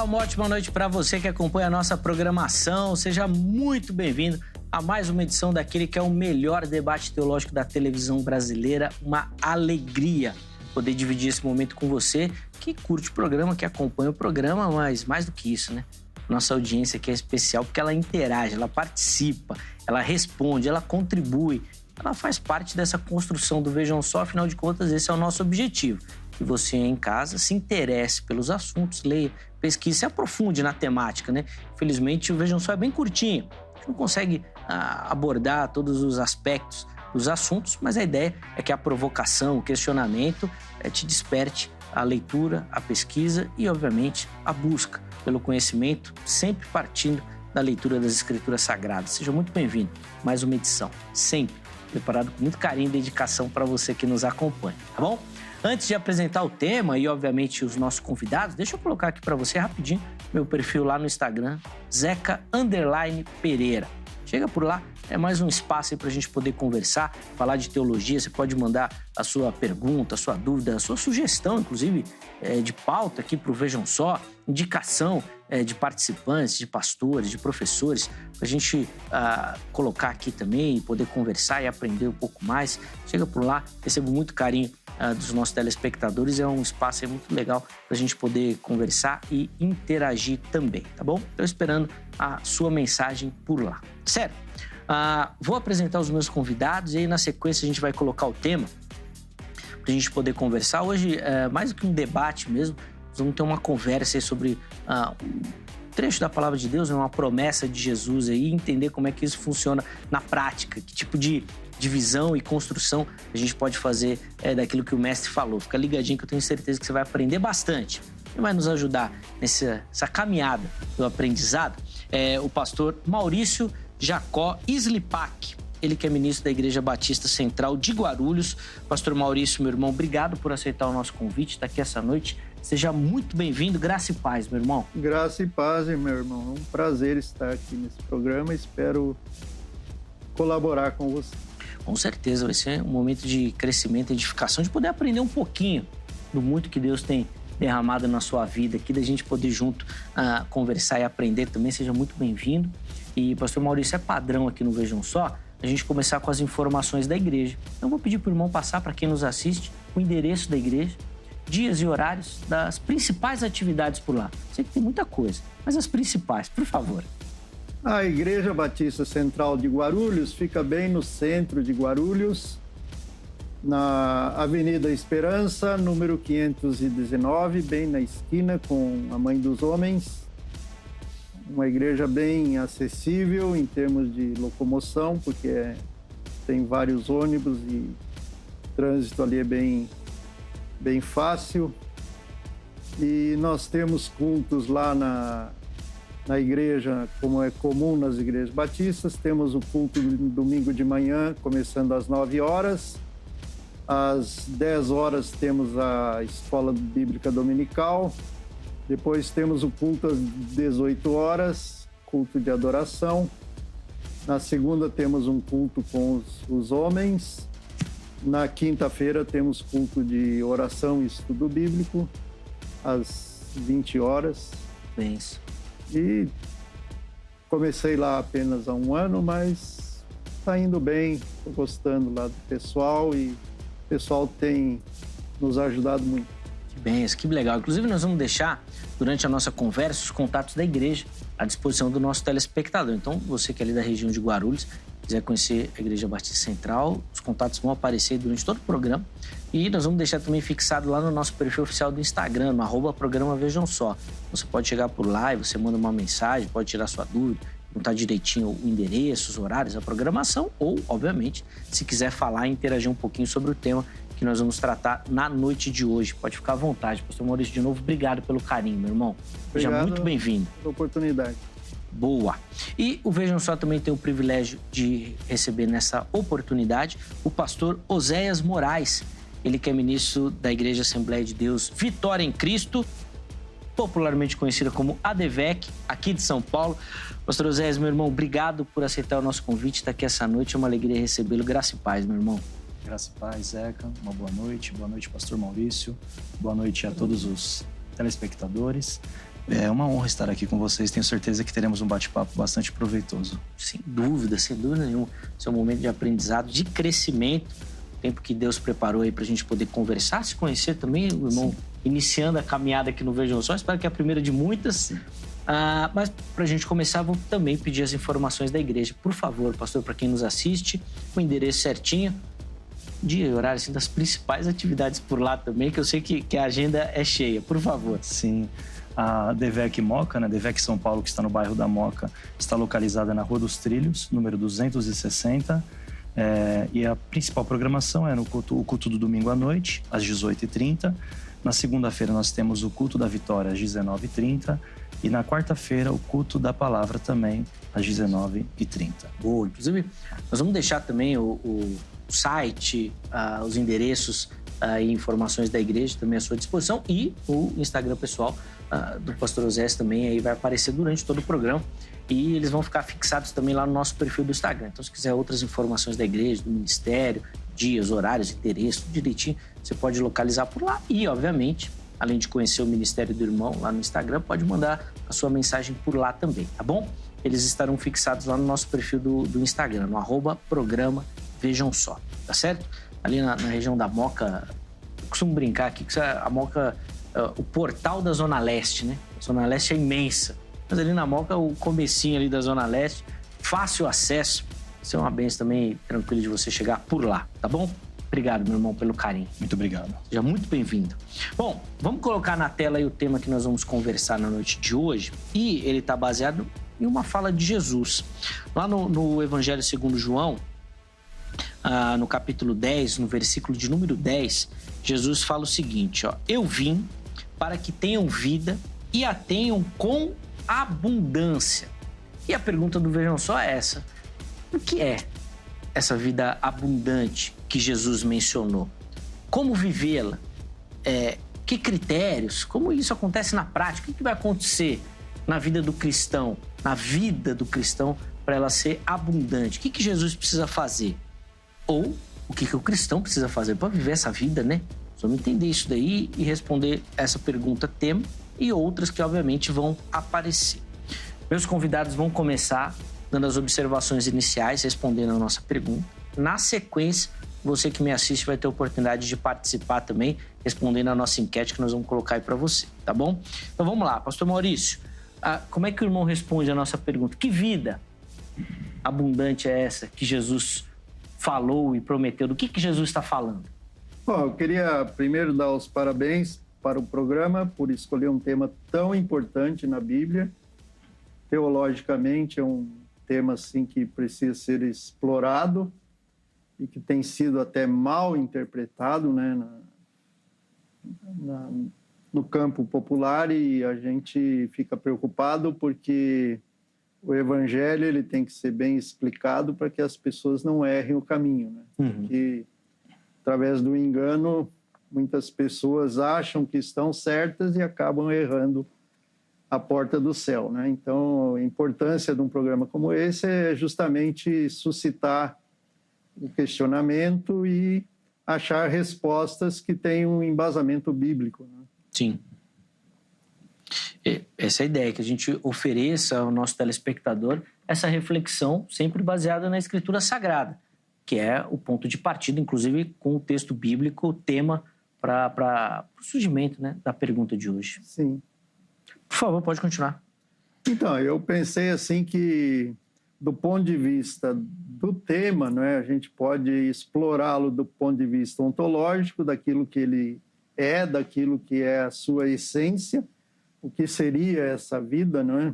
Olá, uma ótima noite para você que acompanha a nossa programação. Seja muito bem-vindo a mais uma edição daquele que é o melhor debate teológico da televisão brasileira. Uma alegria poder dividir esse momento com você que curte o programa, que acompanha o programa, mas mais do que isso, né? Nossa audiência aqui é especial porque ela interage, ela participa, ela responde, ela contribui, ela faz parte dessa construção do Vejam Só. Afinal de contas, esse é o nosso objetivo. Que você em casa se interesse pelos assuntos, leia, pesquise, se aprofunde na temática, né? Infelizmente, o Vejam Só é bem curtinho. A gente não consegue abordar todos os aspectos dos assuntos, mas a ideia é que a provocação, o questionamento te desperte a leitura, a pesquisa e, obviamente, a busca pelo conhecimento, sempre partindo da leitura das Escrituras Sagradas. Seja muito bem-vindo. Mais uma edição, sempre preparado com muito carinho e dedicação para você que nos acompanha, tá bom? Antes de apresentar o tema e, obviamente, os nossos convidados, deixa eu colocar aqui para você rapidinho meu perfil lá no Instagram, Zeca_Pereira. Chega por lá, é mais um espaço aí para a gente poder conversar, falar de teologia. Você pode mandar a sua pergunta, a sua dúvida, a sua sugestão, inclusive, de pauta aqui para o Vejam Só, indicação de participantes, de pastores, de professores, para a gente colocar aqui também e poder conversar e aprender um pouco mais. Chega por lá, recebo muito carinho dos nossos telespectadores, é um espaço aí muito legal para a gente poder conversar e interagir também, tá bom? Estou esperando a sua mensagem por lá. Sério, vou apresentar os meus convidados e aí na sequência a gente vai colocar o tema para a gente poder conversar. Hoje, mais do que um debate mesmo, nós vamos ter uma conversa aí sobre um trecho da Palavra de Deus, uma promessa de Jesus aí, entender como é que isso funciona na prática, que tipo de visão e construção a gente pode fazer daquilo que o mestre falou. Fica ligadinho que eu tenho certeza que você vai aprender bastante. Quem vai nos ajudar nessa caminhada do aprendizado é o pastor Maurício Jacó Slipak. Ele que é ministro da Igreja Batista Central de Guarulhos. Pastor Maurício, meu irmão, obrigado por aceitar o nosso convite, estar aqui essa noite. Seja muito bem-vindo. Graça e paz, meu irmão. Graça e paz, meu irmão. É um prazer estar aqui nesse programa. Espero colaborar com você. Com certeza, vai ser um momento de crescimento, edificação, de poder aprender um pouquinho do muito que Deus tem derramado na sua vida aqui, da gente poder junto conversar e aprender também. Seja muito bem-vindo. E, pastor Maurício, é padrão aqui no Vejam Só a gente começar com as informações da igreja. Então, eu vou pedir para o irmão passar para quem nos assiste o endereço da igreja, dias e horários das principais atividades por lá. Sei que tem muita coisa, mas as principais, por favor. A Igreja Batista Central de Guarulhos fica bem no centro de Guarulhos, na Avenida Esperança, número 519, bem na esquina com a Mãe dos Homens. Uma igreja bem acessível em termos de locomoção, porque tem vários ônibus e o trânsito ali é bem fácil. E nós temos cultos lá na igreja, como é comum nas igrejas batistas. Temos o culto do domingo de manhã, começando às 9 horas. Às 10 horas temos a escola bíblica dominical. Depois temos o culto às 18 horas, culto de adoração. Na segunda temos um culto com os homens. Na quinta-feira temos culto de oração e estudo bíblico, às 20 horas. Bem isso. E comecei lá apenas há um ano, mas está indo bem, estou gostando lá do pessoal e o pessoal tem nos ajudado muito. Que benção, que legal. Inclusive, nós vamos deixar, durante a nossa conversa, os contatos da igreja à disposição do nosso telespectador. Então, você que é ali da região de Guarulhos, quiser conhecer a Igreja Batista Central, os contatos vão aparecer durante todo o programa. E nós vamos deixar também fixado lá no nosso perfil oficial do Instagram, no @programa Vejam Só. Você pode chegar por lá e você manda uma mensagem, pode tirar sua dúvida, perguntar direitinho o endereço, os horários, a programação, ou, obviamente, se quiser falar e interagir um pouquinho sobre o tema que nós vamos tratar na noite de hoje. Pode ficar à vontade. Pastor Maurício, de novo, obrigado pelo carinho, meu irmão. Seja muito bem-vindo. Pela oportunidade. Boa. E o Vejam Só também tem o privilégio de receber nessa oportunidade o pastor Oséias Moraes. Ele que é ministro da Igreja Assembleia de Deus Vitória em Cristo, popularmente conhecida como ADVEC, aqui de São Paulo. Pastor Oséias, meu irmão, obrigado por aceitar o nosso convite, estar aqui essa noite. É uma alegria recebê-lo. Graça e paz, meu irmão. Graça e paz, Zeca. Uma boa noite. Boa noite, pastor Maurício. Boa noite a todos os telespectadores. É uma honra estar aqui com vocês. Tenho certeza que teremos um bate-papo bastante proveitoso. Sem dúvida nenhuma. Esse é um momento de aprendizado, de crescimento. Tempo que Deus preparou aí pra gente poder conversar, se conhecer também, o irmão. Sim. Iniciando a caminhada aqui no Vejam Só. Espero que é a primeira de muitas. Mas pra gente começar, vou também pedir as informações da igreja. Por favor, pastor, para quem nos assiste, o endereço certinho, dia e horário assim, das principais atividades por lá também, que eu sei que a agenda é cheia. Por favor. Sim. A DVEC Moca, né? DVEC São Paulo, que está no bairro da Moca, está localizada na Rua dos Trilhos, número 260. E a principal programação é o culto do domingo à noite, às 18h30. Na segunda-feira nós temos o culto da Vitória, às 19h30. E na quarta-feira o culto da Palavra também, às 19h30. Boa. Inclusive, nós vamos deixar também o site, os endereços e informações da igreja também à sua disposição. E o Instagram pessoal do pastor Osés também aí vai aparecer durante todo o programa. E eles vão ficar fixados também lá no nosso perfil do Instagram. Então, se quiser outras informações da igreja, do ministério, dias, horários, endereço, tudo direitinho, você pode localizar por lá. E, obviamente, além de conhecer o ministério do irmão lá no Instagram, pode mandar a sua mensagem por lá também, tá bom? Eles estarão fixados lá no nosso perfil do Instagram, no @programa Vejam Só, tá certo? Ali na região da Moca, eu costumo brincar aqui que a Moca, o portal da Zona Leste, né? A Zona Leste é imensa, mas ali na Moca, o comecinho ali da Zona Leste, fácil acesso, isso é uma benção também, tranquilo de você chegar por lá, tá bom? Obrigado, meu irmão, pelo carinho. Muito obrigado. Seja muito bem-vindo. Bom, vamos colocar na tela aí o tema que nós vamos conversar na noite de hoje. E ele está baseado em uma fala de Jesus. Lá no Evangelho segundo João, no capítulo 10, no versículo de número 10, Jesus fala o seguinte, ó: eu vim para que tenham vida e a tenham com abundância. E a pergunta do Vejam Só é essa: o que é essa vida abundante que Jesus mencionou? Como vivê-la? Que critérios? Como isso acontece na prática? O que vai acontecer na vida do cristão, para ela ser abundante? O que Jesus precisa fazer? Ou o que o cristão precisa fazer para viver essa vida, né? Vamos entender isso daí e responder essa pergunta tema e outras que, obviamente, vão aparecer. Meus convidados vão começar dando as observações iniciais, respondendo a nossa pergunta. Na sequência, você que me assiste vai ter a oportunidade de participar também, respondendo a nossa enquete que nós vamos colocar aí para você, tá bom? Então vamos lá, pastor Maurício, como é que o irmão responde a nossa pergunta? Que vida abundante é essa que Jesus falou e prometeu? Do que Jesus está falando? Bom, eu queria primeiro dar os parabéns para o programa por escolher um tema tão importante na Bíblia. Teologicamente é um tema assim que precisa ser explorado e que tem sido até mal interpretado, né, no campo popular, e a gente fica preocupado porque o evangelho ele tem que ser bem explicado para que as pessoas não errem o caminho, né? Porque através do engano muitas pessoas acham que estão certas e acabam errando a porta do céu, né? Então, a importância de um programa como esse é justamente suscitar o questionamento e achar respostas que tenham um embasamento bíblico, né? Sim. Essa é a ideia, que a gente ofereça ao nosso telespectador essa reflexão sempre baseada na Escritura Sagrada, que é o ponto de partida, inclusive com o texto bíblico, o tema para o surgimento, né, da pergunta de hoje. Sim. Por favor, pode continuar. Então, eu pensei assim que, do ponto de vista do tema, né, a gente pode explorá-lo do ponto de vista ontológico, daquilo que ele é, daquilo que é a sua essência, o que seria essa vida, não é?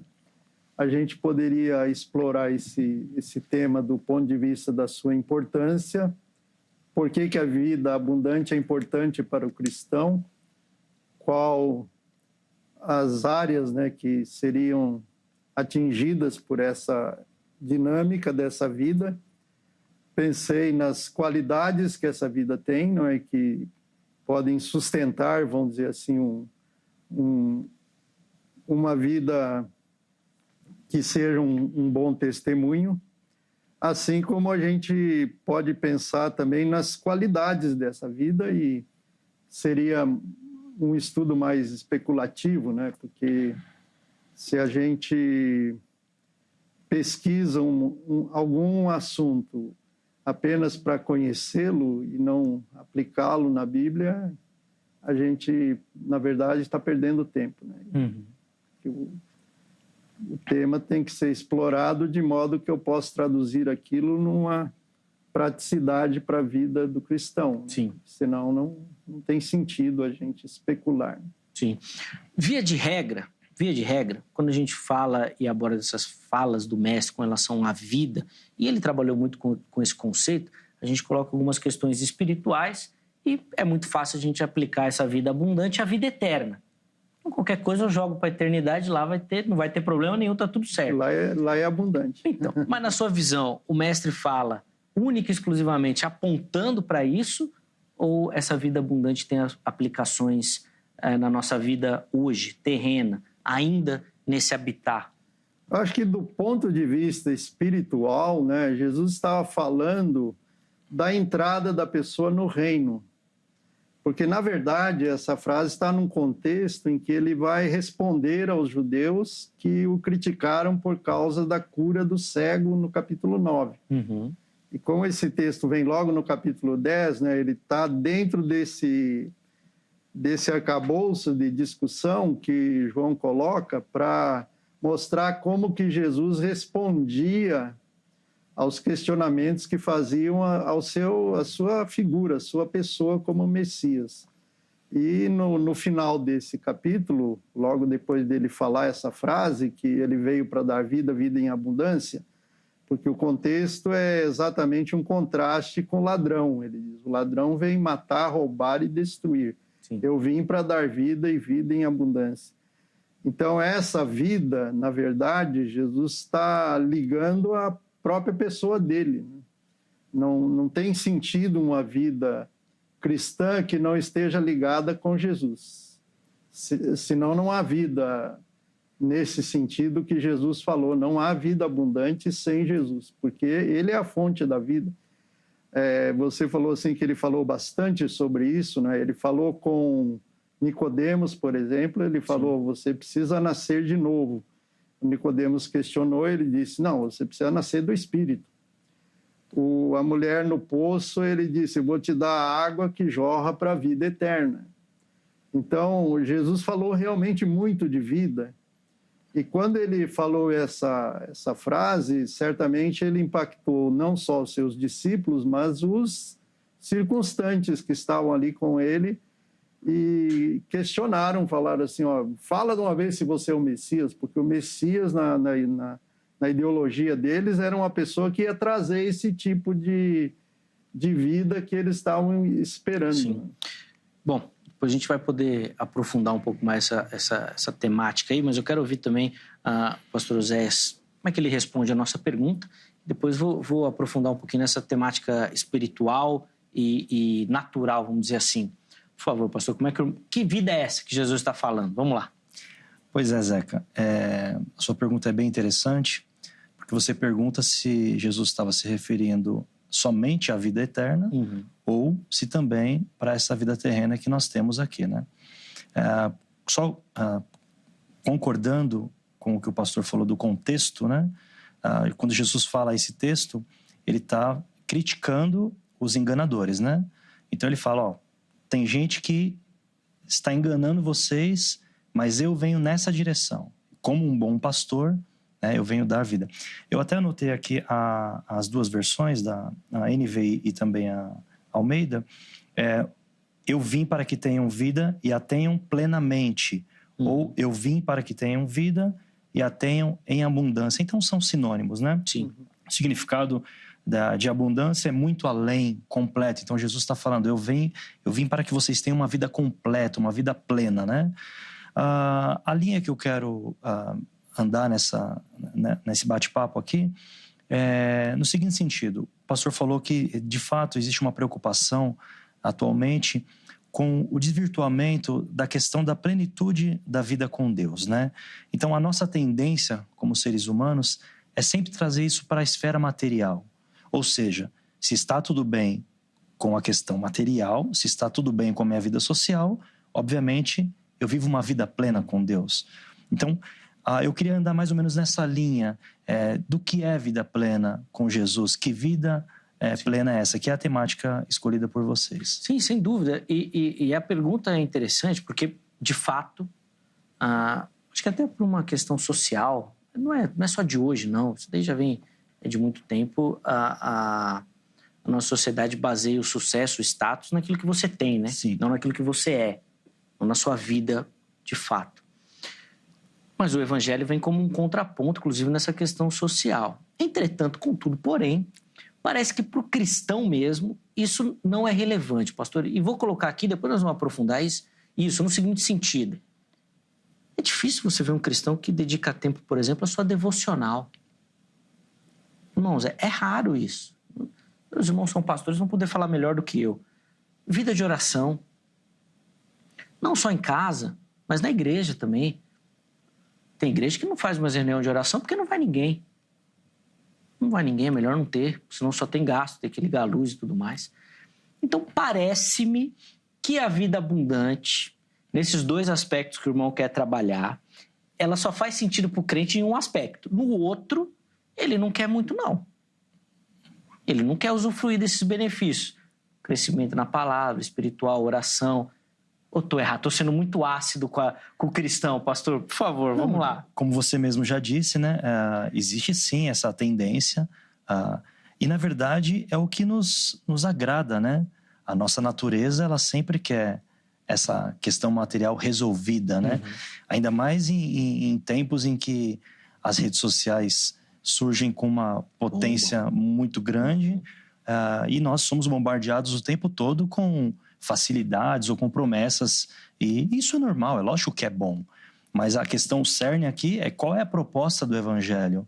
A gente poderia explorar esse tema do ponto de vista da sua importância, por que a vida abundante é importante para o cristão, qual as áreas, né, que seriam atingidas por essa dinâmica dessa vida. Pensei nas qualidades que essa vida tem, não é, que podem sustentar, vamos dizer assim, uma vida que seja um bom testemunho, assim como a gente pode pensar também nas qualidades dessa vida, e seria um estudo mais especulativo, né? Porque Se a gente pesquisa algum assunto apenas para conhecê-lo e não aplicá-lo na Bíblia, a gente, na verdade, está perdendo tempo, né? O tema tem que ser explorado de modo que eu possa traduzir aquilo numa praticidade para a vida do cristão. Sim. Né? Senão não tem sentido a gente especular. Sim. Via de regra, quando a gente fala e aborda essas falas do mestre com relação à vida, e ele trabalhou muito com esse conceito, a gente coloca algumas questões espirituais e é muito fácil a gente aplicar essa vida abundante à vida eterna. Então, qualquer coisa eu jogo para a eternidade, lá não vai ter problema nenhum, tá tudo certo. Lá é abundante. Então, mas na sua visão, o mestre fala única e exclusivamente apontando para isso, ou essa vida abundante tem aplicações na nossa vida hoje, terrena, ainda nesse habitat? Eu acho que do ponto de vista espiritual, né, Jesus estava falando da entrada da pessoa no reino. Porque, na verdade, essa frase está num contexto em que ele vai responder aos judeus que o criticaram por causa da cura do cego no capítulo 9. Uhum. E como esse texto vem logo no capítulo 10, né, ele está dentro desse arcabouço de discussão que João coloca para mostrar como que Jesus respondia aos questionamentos que faziam a sua figura, a sua pessoa como Messias. E no final desse capítulo, logo depois dele falar essa frase, que ele veio para dar vida em abundância, porque o contexto é exatamente um contraste com o ladrão. Ele diz, o ladrão vem matar, roubar e destruir. Sim. Eu vim para dar vida e vida em abundância. Então, essa vida, na verdade, Jesus está ligando a própria pessoa dele. Não tem sentido uma vida cristã que não esteja ligada com Jesus. Senão não há vida nesse sentido que Jesus falou. Não há vida abundante sem Jesus, porque ele é a fonte da vida. Você falou assim que ele falou bastante sobre isso, né? Ele falou com Nicodemos, por exemplo, ele falou, você precisa nascer de novo. Nicodemos questionou, ele disse, não, você precisa nascer do Espírito. A mulher no poço, ele disse, vou te dar a água que jorra para a vida eterna. Então, Jesus falou realmente muito de vida. E quando ele falou essa frase, certamente ele impactou não só os seus discípulos, mas os circunstantes que estavam ali com ele e questionaram, falaram assim, fala de uma vez se você é o Messias, porque o Messias, na ideologia deles, era uma pessoa que ia trazer esse tipo de vida que eles estavam esperando. Sim. Bom, depois a gente vai poder aprofundar um pouco mais essa temática aí, mas eu quero ouvir também o pastor Oséias, como é que ele responde a nossa pergunta. Depois vou aprofundar um pouquinho nessa temática espiritual e natural, vamos dizer assim. Por favor, pastor, que vida é essa que Jesus está falando? Vamos lá. Pois é, Zeca. A sua pergunta é bem interessante, porque você pergunta se Jesus estava se referindo somente à vida eterna, ou se também para essa vida terrena que nós temos aqui, né? Concordando com o que o pastor falou do contexto, né? Quando Jesus fala esse texto, ele está criticando os enganadores, né? Então ele fala, tem gente que está enganando vocês, mas eu venho nessa direção. Como um bom pastor, né, eu venho dar vida. Eu até anotei aqui as duas versões, a NVI e também a Almeida. Eu vim para que tenham vida e a tenham plenamente. Ou eu vim para que tenham vida e a tenham em abundância. Então são sinônimos, né? Sim. O significado de abundância é muito além, completo. Então Jesus está falando, eu vim para que vocês tenham uma vida completa, uma vida plena, né? A linha que eu quero andar nesse bate-papo aqui é no seguinte sentido. O pastor falou que, de fato, existe uma preocupação atualmente com o desvirtuamento da questão da plenitude da vida com Deus, né? Então, a nossa tendência, como seres humanos, é sempre trazer isso para a esfera material. Ou seja, se está tudo bem com a questão material, se está tudo bem com a minha vida social, obviamente, eu vivo uma vida plena com Deus. Então, eu queria andar mais ou menos nessa linha do que é vida plena com Jesus. Que vida plena é essa? Que é a temática escolhida por vocês. Sim, sem dúvida. E a pergunta é interessante porque, de fato, acho que até por uma questão social, não é só de hoje, não. Isso daí já vem de muito tempo. A nossa sociedade baseia o sucesso, o status, naquilo que você tem, né? Sim. Não naquilo que você é, não na sua vida de fato. Mas o evangelho vem como um contraponto, inclusive nessa questão social. Entretanto, contudo, porém, parece que para o cristão mesmo, isso não é relevante, pastor. E vou colocar aqui, depois nós vamos aprofundar isso no seguinte sentido. É difícil você ver um cristão que dedica tempo, por exemplo, à sua devocional. Irmãos, é raro isso. Meus irmãos são pastores, vão poder falar melhor do que eu. Vida de oração. Não só em casa, mas na igreja também. Tem igreja que não faz mais reunião de oração porque não vai ninguém. Não vai ninguém, é melhor não ter, senão só tem gasto, tem que ligar a luz e tudo mais. Então, parece-me que a vida abundante, nesses dois aspectos que o irmão quer trabalhar, ela só faz sentido para o crente em um aspecto. No outro, ele não quer muito, não. Ele não quer usufruir desses benefícios. Crescimento na palavra, espiritual, oração. Ou estou errado? Estou sendo muito ácido com o cristão, pastor. Por favor, vamos lá. Como você mesmo já disse, né? Existe sim essa tendência. E, na verdade, é o que nos agrada, né? A nossa natureza, ela sempre quer essa questão material resolvida, né? Uhum. Ainda mais em tempos em que as redes sociais surgem com uma potência muito grande. E nós somos bombardeados o tempo todo com facilidades ou com promessas, e isso é normal, é lógico que é bom, mas a questão cerne aqui é qual é a proposta do evangelho,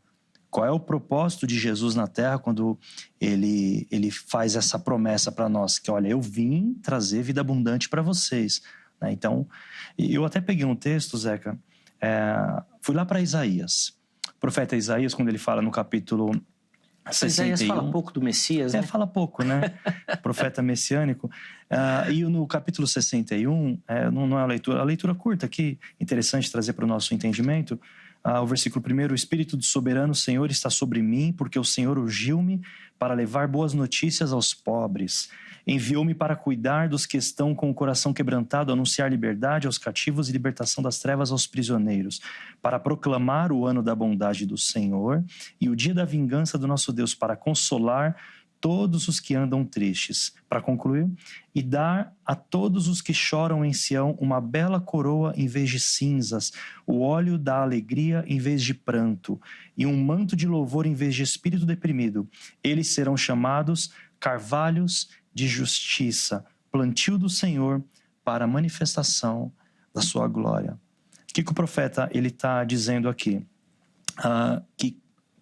qual é o propósito de Jesus na terra quando ele faz essa promessa para nós, que olha, eu vim trazer vida abundante para vocês, né? Então, eu até peguei um texto, Zeca, fui lá para Isaías, o profeta Isaías, quando ele fala no capítulo 61. Isaías fala pouco do Messias, né? Fala pouco, né? Profeta messiânico. E no capítulo 61, não é a leitura curta aqui, interessante trazer para o nosso entendimento. O versículo 1, o Espírito do Soberano Senhor está sobre mim, porque o Senhor ungiu-me para levar boas notícias aos pobres. Enviou-me para cuidar dos que estão com o coração quebrantado, anunciar liberdade aos cativos e libertação das trevas aos prisioneiros, para proclamar o ano da bondade do Senhor e o dia da vingança do nosso Deus, para consolar todos os que andam tristes. Para concluir, e dar a todos os que choram em Sião uma bela coroa em vez de cinzas, o óleo da alegria em vez de pranto, e um manto de louvor em vez de espírito deprimido. Eles serão chamados carvalhos de justiça, plantio do Senhor para a manifestação da sua glória. O que o profeta está dizendo aqui? Que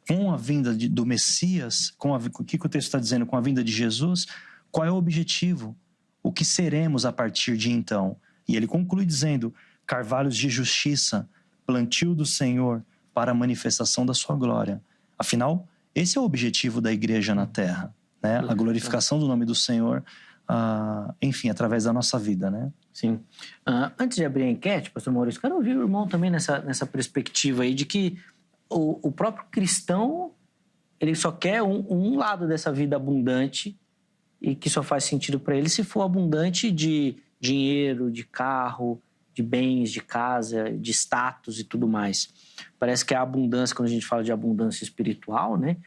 com a vinda do Messias, o que o texto está dizendo? Com a vinda de Jesus, qual é o objetivo? O que seremos a partir de então? E ele conclui dizendo, carvalhos de justiça, plantio do Senhor para a manifestação da sua glória. Afinal, esse é o objetivo da igreja na terra, né? A glorificação do nome do Senhor, enfim, através da nossa vida, né? Sim. Antes de abrir a enquete, pastor Maurício, quero ouvir o irmão também nessa perspectiva aí de que o próprio cristão, ele só quer um lado dessa vida abundante e que só faz sentido para ele se for abundante de dinheiro, de carro, de bens, de casa, de status e tudo mais. Parece que a abundância, quando a gente fala de abundância espiritual, né,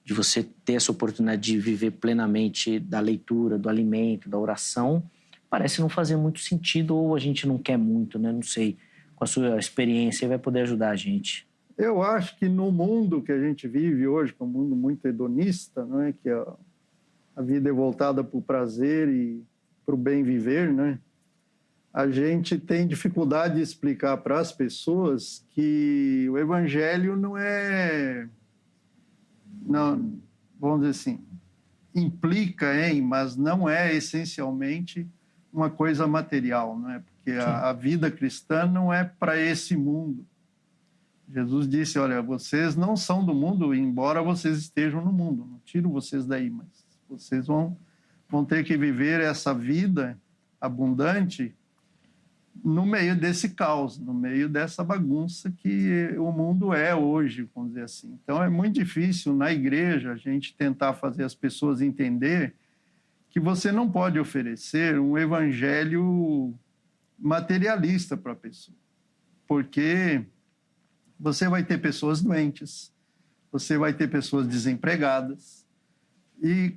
de você ter essa oportunidade de viver plenamente da leitura, do alimento, da oração, parece não fazer muito sentido ou a gente não quer muito, né? Não sei, com a sua experiência vai poder ajudar a gente. Eu acho que no mundo que a gente vive hoje, que é um mundo muito hedonista, não é? Que a vida é voltada para o prazer e para o bem viver, né? A gente tem dificuldade de explicar para as pessoas que o evangelho não, vamos dizer assim, implica mas não é essencialmente uma coisa material, não é? Porque a vida cristã não é para esse mundo. Jesus disse, olha, vocês não são do mundo, embora vocês estejam no mundo. Não tiro vocês daí, mas vocês vão ter que viver essa vida abundante no meio desse caos, no meio dessa bagunça que o mundo é hoje, vamos dizer assim. Então, é muito difícil, na igreja, a gente tentar fazer as pessoas entender que você não pode oferecer um evangelho materialista para a pessoa, porque você vai ter pessoas doentes, você vai ter pessoas desempregadas, e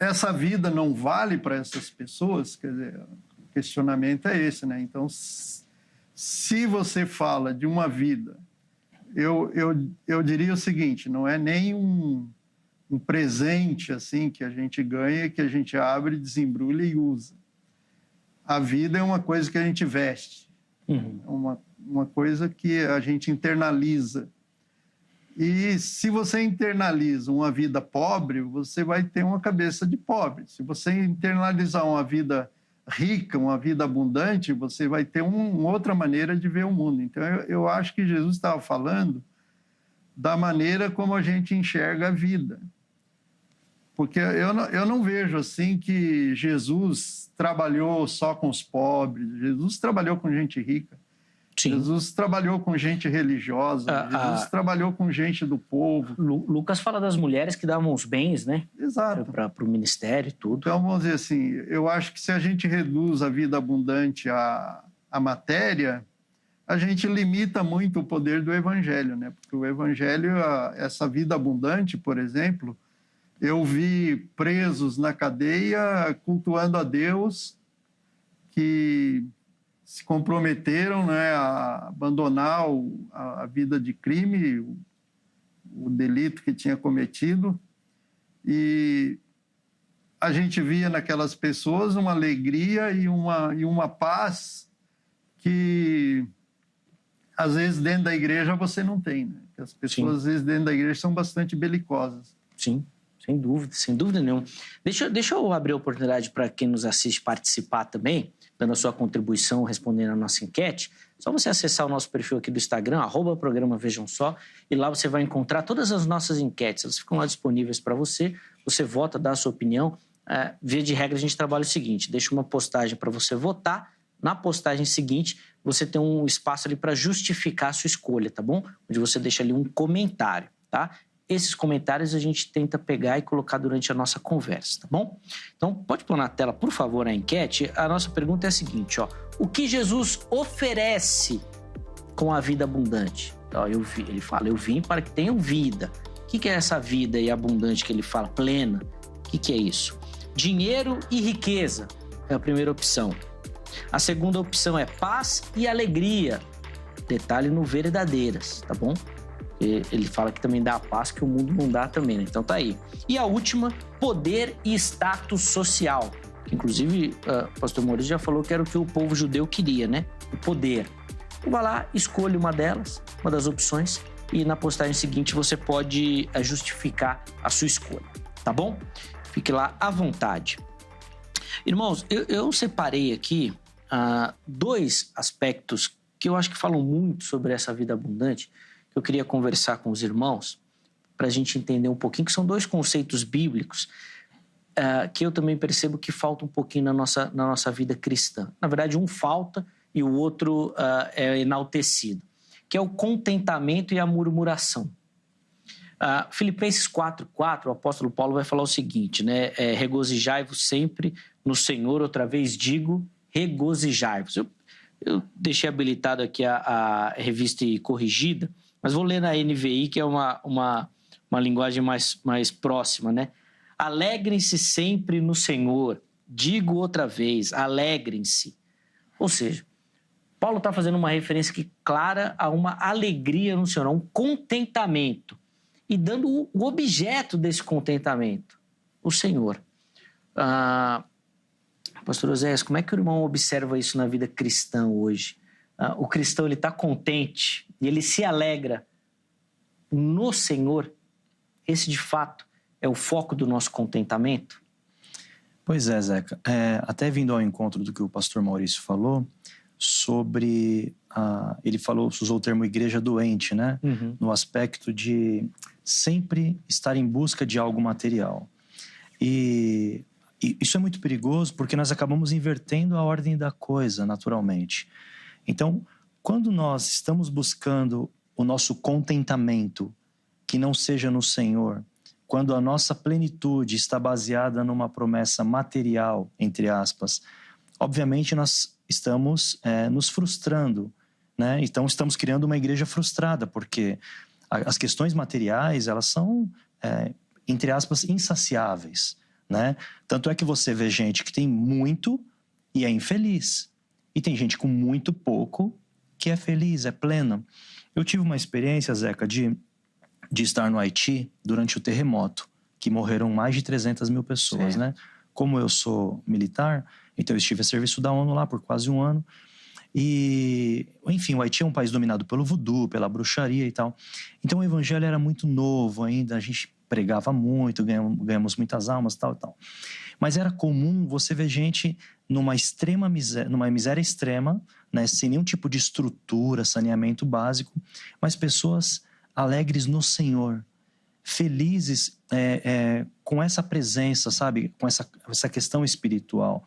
essa vida não vale para essas pessoas, quer dizer, o questionamento é esse, né? Então, se você fala de uma vida, eu diria o seguinte, não é nem um presente assim que a gente ganha, que a gente abre, desembrulha e usa. A vida é uma coisa que a gente veste, uma coisa que a gente internaliza. E se você internaliza uma vida pobre, você vai ter uma cabeça de pobre. Se você internalizar uma vida rica, uma vida abundante, você vai ter uma outra maneira de ver o mundo. Então, eu acho que Jesus estava falando da maneira como a gente enxerga a vida. Porque eu não vejo assim que Jesus trabalhou só com os pobres. Jesus trabalhou com gente rica. Sim. Jesus trabalhou com gente religiosa. Jesus trabalhou com gente do povo. Lucas fala das mulheres que davam os bens, né? Exato. Para o ministério e tudo. Então, vamos dizer assim, eu acho que se a gente reduz a vida abundante à matéria, a gente limita muito o poder do evangelho, né? Porque o evangelho, essa vida abundante, por exemplo, eu vi presos na cadeia cultuando a Deus, que se comprometeram, né, a abandonar a vida de crime, o delito que tinha cometido. E a gente via naquelas pessoas uma alegria e uma paz que, às vezes, dentro da igreja você não tem, né? As pessoas, às vezes, dentro da igreja são bastante belicosas. Sim. Sem dúvida nenhuma. Deixa eu abrir a oportunidade para quem nos assiste participar também, dando a sua contribuição, respondendo a nossa enquete. Só você acessar o nosso perfil aqui do Instagram, @programa Vejam Só, e lá você vai encontrar todas as nossas enquetes. Elas ficam lá disponíveis para você. Você vota, dá a sua opinião. Via de regra, a gente trabalha o seguinte: deixa uma postagem para você votar. Na postagem seguinte, você tem um espaço ali para justificar a sua escolha, tá bom? Onde você deixa ali um comentário, tá? Esses comentários a gente tenta pegar e colocar durante a nossa conversa, tá bom? Então, pode pôr na tela, por favor, a enquete. A nossa pergunta é a seguinte, ó. O que Jesus oferece com a vida abundante? Ó, ele fala, eu vim para que tenham vida. O que é essa vida e abundante que ele fala? Plena. O que é isso? Dinheiro e riqueza é a primeira opção. A segunda opção é paz e alegria. Detalhe no verdadeiras, tá bom? Ele fala que também dá a paz que o mundo não dá também, né? Então tá aí. E a última, poder e status social. Que, inclusive, o pastor Maurício já falou que era o que o povo judeu queria, né? O poder. Então vai lá, escolhe uma delas, uma das opções, e na postagem seguinte você pode justificar a sua escolha, tá bom? Fique lá à vontade. Irmãos, eu separei aqui 2 aspectos que eu acho que falam muito sobre essa vida abundante, que eu queria conversar com os irmãos, para a gente entender um pouquinho, que são 2 conceitos bíblicos que eu também percebo que falta um pouquinho na nossa vida cristã. Na verdade, um falta e o outro é enaltecido, que é o contentamento e a murmuração. Filipenses 4:4, o apóstolo Paulo vai falar o seguinte, né? Regozijai-vos sempre no Senhor, outra vez digo, regozijai-vos. Eu deixei habilitado aqui a revista corrigida, mas vou ler na NVI, que é uma linguagem mais próxima, né? Alegrem-se sempre no Senhor. Digo outra vez, alegrem-se. Ou seja, Paulo está fazendo uma referência aqui clara a uma alegria no Senhor, a um contentamento. E dando o objeto desse contentamento, o Senhor. Pastor Oséias, como é que o irmão observa isso na vida cristã hoje? O cristão está contente e ele se alegra no Senhor. Esse, de fato, é o foco do nosso contentamento? Pois é, Zeca. Até vindo ao encontro do que o pastor Maurício falou, sobre... ele usou o termo igreja doente, né? Uhum. No aspecto de sempre estar em busca de algo material. E E isso é muito perigoso porque nós acabamos invertendo a ordem da coisa, naturalmente. Então, quando nós estamos buscando o nosso contentamento, que não seja no Senhor, quando a nossa plenitude está baseada numa promessa material, entre aspas, obviamente nós estamos nos frustrando, né? Então estamos criando uma igreja frustrada, porque as questões materiais, elas são, entre aspas, insaciáveis, né? Tanto é que você vê gente que tem muito e é infeliz. E tem gente com muito pouco que é feliz, é plena. Eu tive uma experiência, Zeca, de estar no Haiti durante o terremoto, que morreram mais de 300 mil pessoas, né? Como eu sou militar, então eu estive a serviço da ONU lá por quase um ano. E, enfim, o Haiti é um país dominado pelo voodoo, pela bruxaria e tal. Então o evangelho era muito novo ainda, a gente pregava muito, ganhamos muitas almas, tal e tal. Mas era comum você ver gente numa miséria extrema, né, sem nenhum tipo de estrutura, saneamento básico, mas pessoas alegres no Senhor, felizes com essa presença, sabe? Com essa questão espiritual.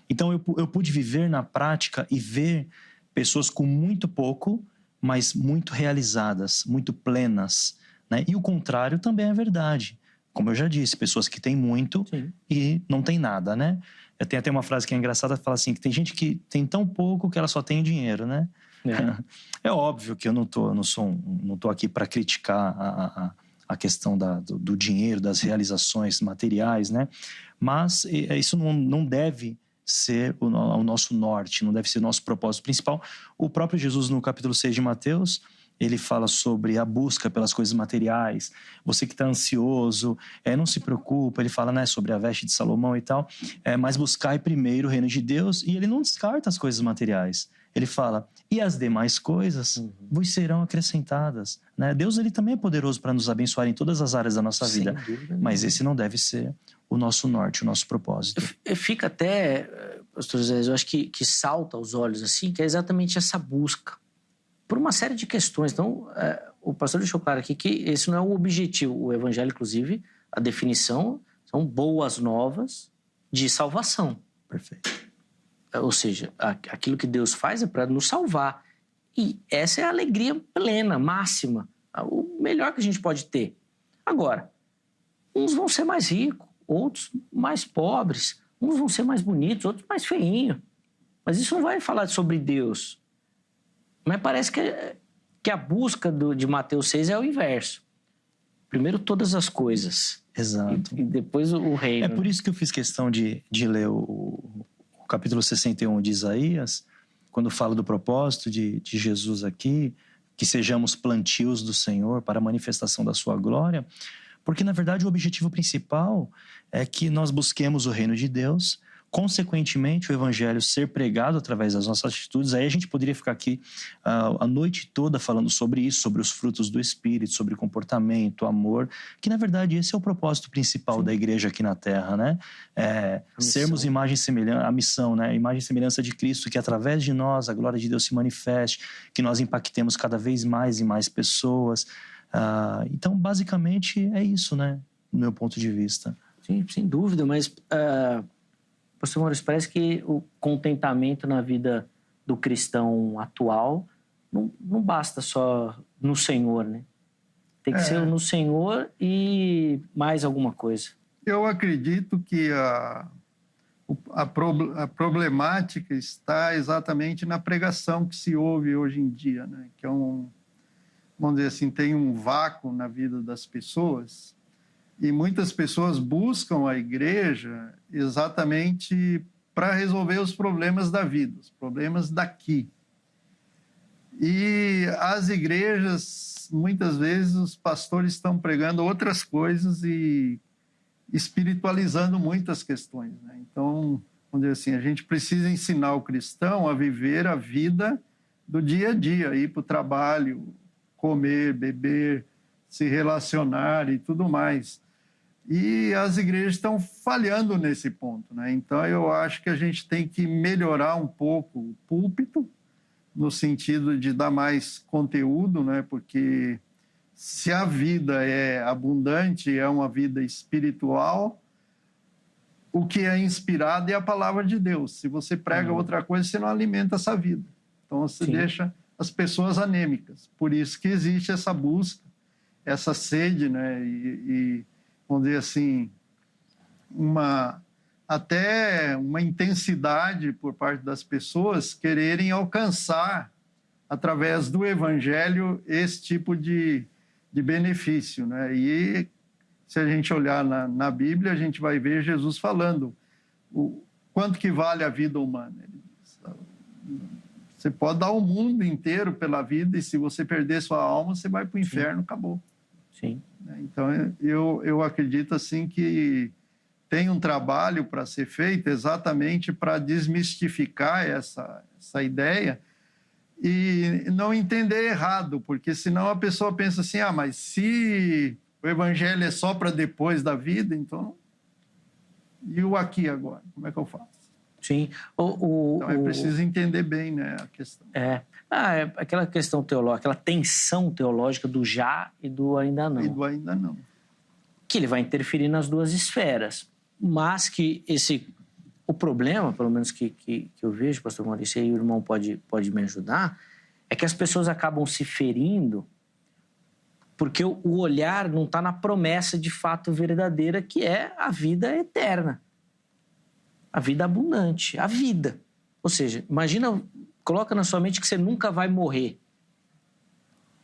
Então eu pude viver na prática e ver pessoas com muito pouco, mas muito realizadas, muito plenas, né? E o contrário também é verdade. Como eu já disse, pessoas que têm muito e não tem nada, né? Eu tenho até uma frase que é engraçada, que fala assim, que tem gente que tem tão pouco que ela só tem dinheiro, né? É óbvio que eu não tô aqui para criticar a questão do dinheiro, das realizações materiais, né? Mas isso não deve ser o nosso norte, não deve ser o nosso propósito principal. O próprio Jesus, no capítulo 6 de Mateus, ele fala sobre a busca pelas coisas materiais. Você que está ansioso, não se preocupa. Ele fala, né, sobre a veste de Salomão e tal. Mas buscai primeiro o reino de Deus. E ele não descarta as coisas materiais. Ele fala, e as demais coisas vos serão acrescentadas. Né? Deus, ele também é poderoso para nos abençoar em todas as áreas da nossa vida. Mas esse não deve ser o nosso norte, o nosso propósito. Fica até, pastor José, eu acho que salta aos olhos assim, que é exatamente essa busca. Por uma série de questões. Então, o pastor deixou claro aqui que esse não é o objetivo. O evangelho, inclusive, a definição são boas novas de salvação. Perfeito. Ou seja, aquilo que Deus faz é para nos salvar. E essa é a alegria plena, máxima, o melhor que a gente pode ter. Agora, uns vão ser mais ricos, outros mais pobres, uns vão ser mais bonitos, outros mais feinhos. Mas isso não vai falar sobre Deus. Mas parece que a busca de Mateus 6 é o inverso. Primeiro todas as coisas. Exato. E depois o reino. É por isso que eu fiz questão de ler o capítulo 61 de Isaías, quando fala do propósito de Jesus aqui, que sejamos plantios do Senhor para a manifestação da sua glória, porque, na verdade, o objetivo principal é que nós busquemos o reino de Deus, consequentemente, o evangelho ser pregado através das nossas atitudes. Aí a gente poderia ficar aqui a noite toda falando sobre isso, sobre os frutos do Espírito, sobre comportamento, amor, que na verdade esse é o propósito principal da igreja aqui na Terra, né? Sermos imagem e semelhança, a missão, né? Imagem e semelhança de Cristo, que através de nós a glória de Deus se manifeste, que nós impactemos cada vez mais e mais pessoas. Então, basicamente, é isso, né? Do meu ponto de vista. Sim, sem dúvida, mas... Pastor Maurício, parece que o contentamento na vida do cristão atual não basta só no Senhor, né? Tem que ser no Senhor e mais alguma coisa. Eu acredito que a problemática está exatamente na pregação que se ouve hoje em dia, né? Que é vamos dizer assim, tem um vácuo na vida das pessoas. E muitas pessoas buscam a igreja exatamente para resolver os problemas da vida, os problemas daqui. E as igrejas, muitas vezes, os pastores estão pregando outras coisas e espiritualizando muitas questões, né? Então, vamos dizer assim, a gente precisa ensinar o cristão a viver a vida do dia a dia, ir para o trabalho, comer, beber, se relacionar e tudo mais. E as igrejas estão falhando nesse ponto, né? Então, eu acho que a gente tem que melhorar um pouco o púlpito, no sentido de dar mais conteúdo, né? Porque se a vida é abundante, é uma vida espiritual, o que é inspirado é a palavra de Deus. Se você prega outra coisa, você não alimenta essa vida. Então, você deixa as pessoas anêmicas. Por isso que existe essa busca, essa sede, né? E vamos dizer assim, até uma intensidade por parte das pessoas quererem alcançar, através do Evangelho, esse tipo de benefício, né? E se a gente olhar na Bíblia, a gente vai ver Jesus falando quanto que vale a vida humana. Ele diz, você pode dar o mundo inteiro pela vida e se você perder sua alma, você vai para o inferno, acabou. Sim. Então, eu acredito assim que tem um trabalho para ser feito exatamente para desmistificar essa ideia e não entender errado, porque senão a pessoa pensa assim, mas se o evangelho é só para depois da vida, então, e o aqui agora? Como é que eu faço? Sim. Então é preciso entender bem, né, a questão. É aquela questão teológica, aquela tensão teológica do já e do ainda não. E do ainda não. Que ele vai interferir nas duas esferas. Mas que o problema, pelo menos que eu vejo, pastor Maurício, e aí o irmão pode me ajudar, é que as pessoas acabam se ferindo porque o olhar não está na promessa de fato verdadeira, que é a vida eterna, a vida abundante, a vida. Ou seja, imagina, coloca na sua mente que você nunca vai morrer.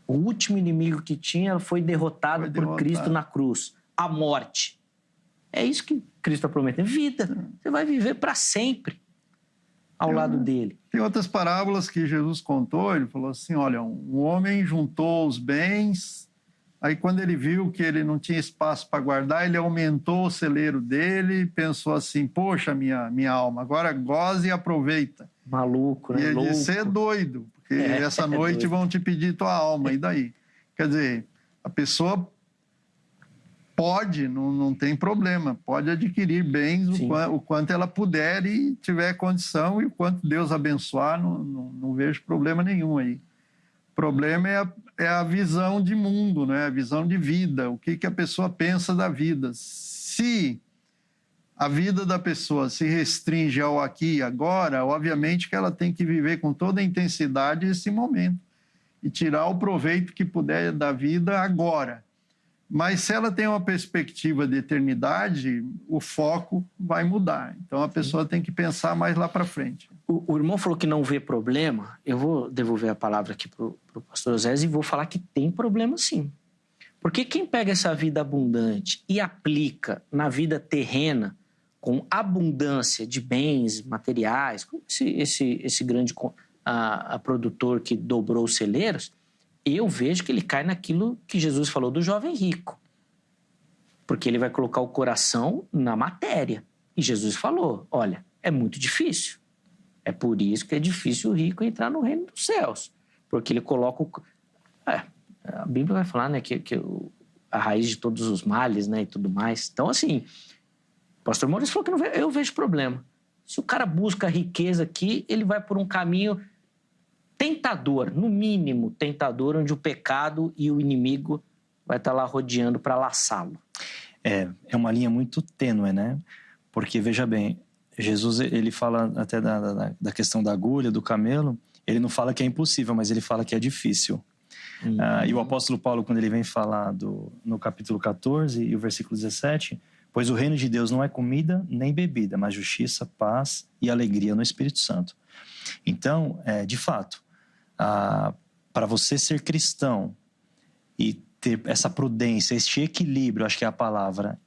O último inimigo que tinha foi derrotado por Cristo na cruz, a morte. É isso que Cristo está prometendo, vida. Você vai viver para sempre ao lado dele. Tem outras parábolas que Jesus contou, ele falou assim, olha, um homem juntou os bens, aí quando ele viu que ele não tinha espaço para guardar, ele aumentou o celeiro dele, pensou assim, poxa, minha alma, agora goze e aproveita. Maluco, né? E ele Louco. disse, você é doido, porque essa noite vão te pedir tua alma, e daí? Quer dizer, a pessoa pode, não tem problema, pode adquirir bens o quanto ela puder e tiver condição, e o quanto Deus abençoar, não vejo problema nenhum aí. O problema é a visão de mundo, né? A visão de vida, o que a pessoa pensa da vida. Se a vida da pessoa se restringe ao aqui e agora, obviamente que ela tem que viver com toda a intensidade esse momento e tirar o proveito que puder da vida agora. Mas se ela tem uma perspectiva de eternidade, o foco vai mudar. Então a pessoa tem que pensar mais lá para frente. O irmão falou que não vê problema. Eu vou devolver a palavra aqui para o pastor José e vou falar que tem problema sim. Porque quem pega essa vida abundante e aplica na vida terrena com abundância de bens materiais, como esse grande produtor que dobrou os celeiros, eu vejo que ele cai naquilo que Jesus falou do jovem rico. Porque ele vai colocar o coração na matéria. E Jesus falou, olha, é muito difícil. É por isso que é difícil o rico entrar no reino dos céus. Porque ele coloca a Bíblia vai falar, né, que a raiz de todos os males, né, e tudo mais. Então, assim, o pastor Maurício falou que eu vejo problema. Se o cara busca riqueza aqui, ele vai por um caminho tentador, no mínimo tentador, onde o pecado e o inimigo vai estar lá rodeando para laçá-lo. É uma linha muito tênue, né? Porque, veja bem, Jesus, ele fala até da questão da agulha, do camelo, ele não fala que é impossível, mas ele fala que é difícil. E o apóstolo Paulo, quando ele vem falar no capítulo 14 e o versículo 17, pois o reino de Deus não é comida nem bebida, mas justiça, paz e alegria no Espírito Santo. Então, de fato, para você ser cristão e ter essa prudência, este equilíbrio, acho que é a palavra,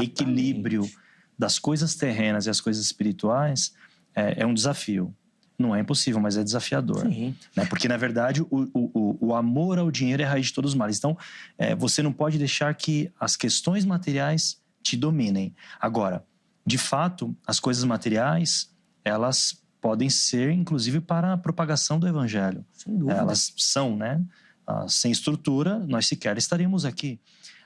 equilíbrio das coisas terrenas e as coisas espirituais, é um desafio. Não é impossível, mas é desafiador. Sim. Né? Porque, na verdade, o amor ao dinheiro é a raiz de todos os males. Então, você não pode deixar que as questões materiais te dominem. Agora, de fato, as coisas materiais, elas podem ser, inclusive, para a propagação do evangelho. Sem dúvida. Elas são, né? Sem estrutura, nós sequer estaríamos aqui.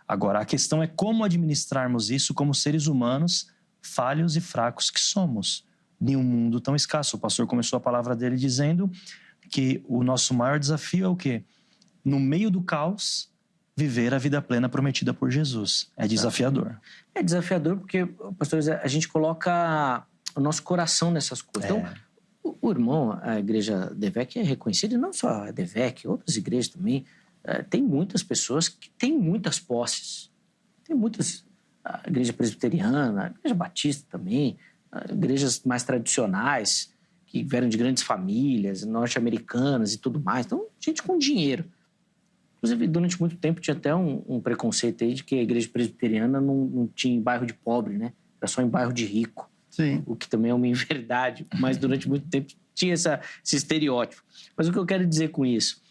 Agora, a questão é como administrarmos isso como seres humanos falhos e fracos que somos, em um mundo tão escasso. O pastor começou a palavra dele dizendo que o nosso maior desafio é o quê? No meio do caos, viver a vida plena prometida por Jesus. É desafiador. É desafiador porque, pastor José, a gente coloca o nosso coração nessas coisas. Então, o irmão, a igreja DEVEC é reconhecida, e não só a DEVEC, outras igrejas também, tem muitas pessoas que têm muitas posses. Tem muitas, a igreja presbiteriana, a igreja batista também, igrejas mais tradicionais, que vieram de grandes famílias, norte-americanas e tudo mais. Então, gente com dinheiro. Inclusive, durante muito tempo tinha até um preconceito aí de que a igreja presbiteriana não tinha em bairro de pobre, né? Era só em bairro de rico. Sim. O que também é uma inverdade, mas durante muito tempo tinha esse estereótipo. Mas o que eu quero dizer com isso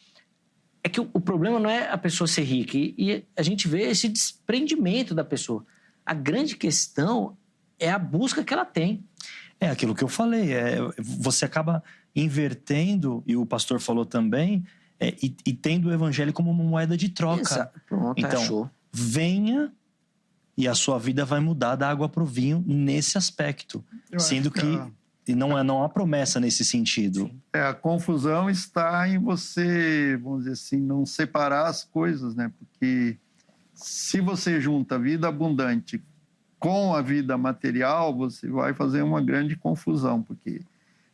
é que o problema não é a pessoa ser rica, e a gente vê esse desprendimento da pessoa. A grande questão é a busca que ela tem. É aquilo que eu falei, você acaba invertendo, e o pastor falou também, e tendo o evangelho como uma moeda de troca. Exato. Pronto, então, achou. Venha e a sua vida vai mudar da água para o vinho nesse aspecto. Sendo que não há promessa nesse sentido. A confusão está em você, vamos dizer assim, não separar as coisas, né? Porque se você junta a vida abundante com a vida material, você vai fazer uma grande confusão, porque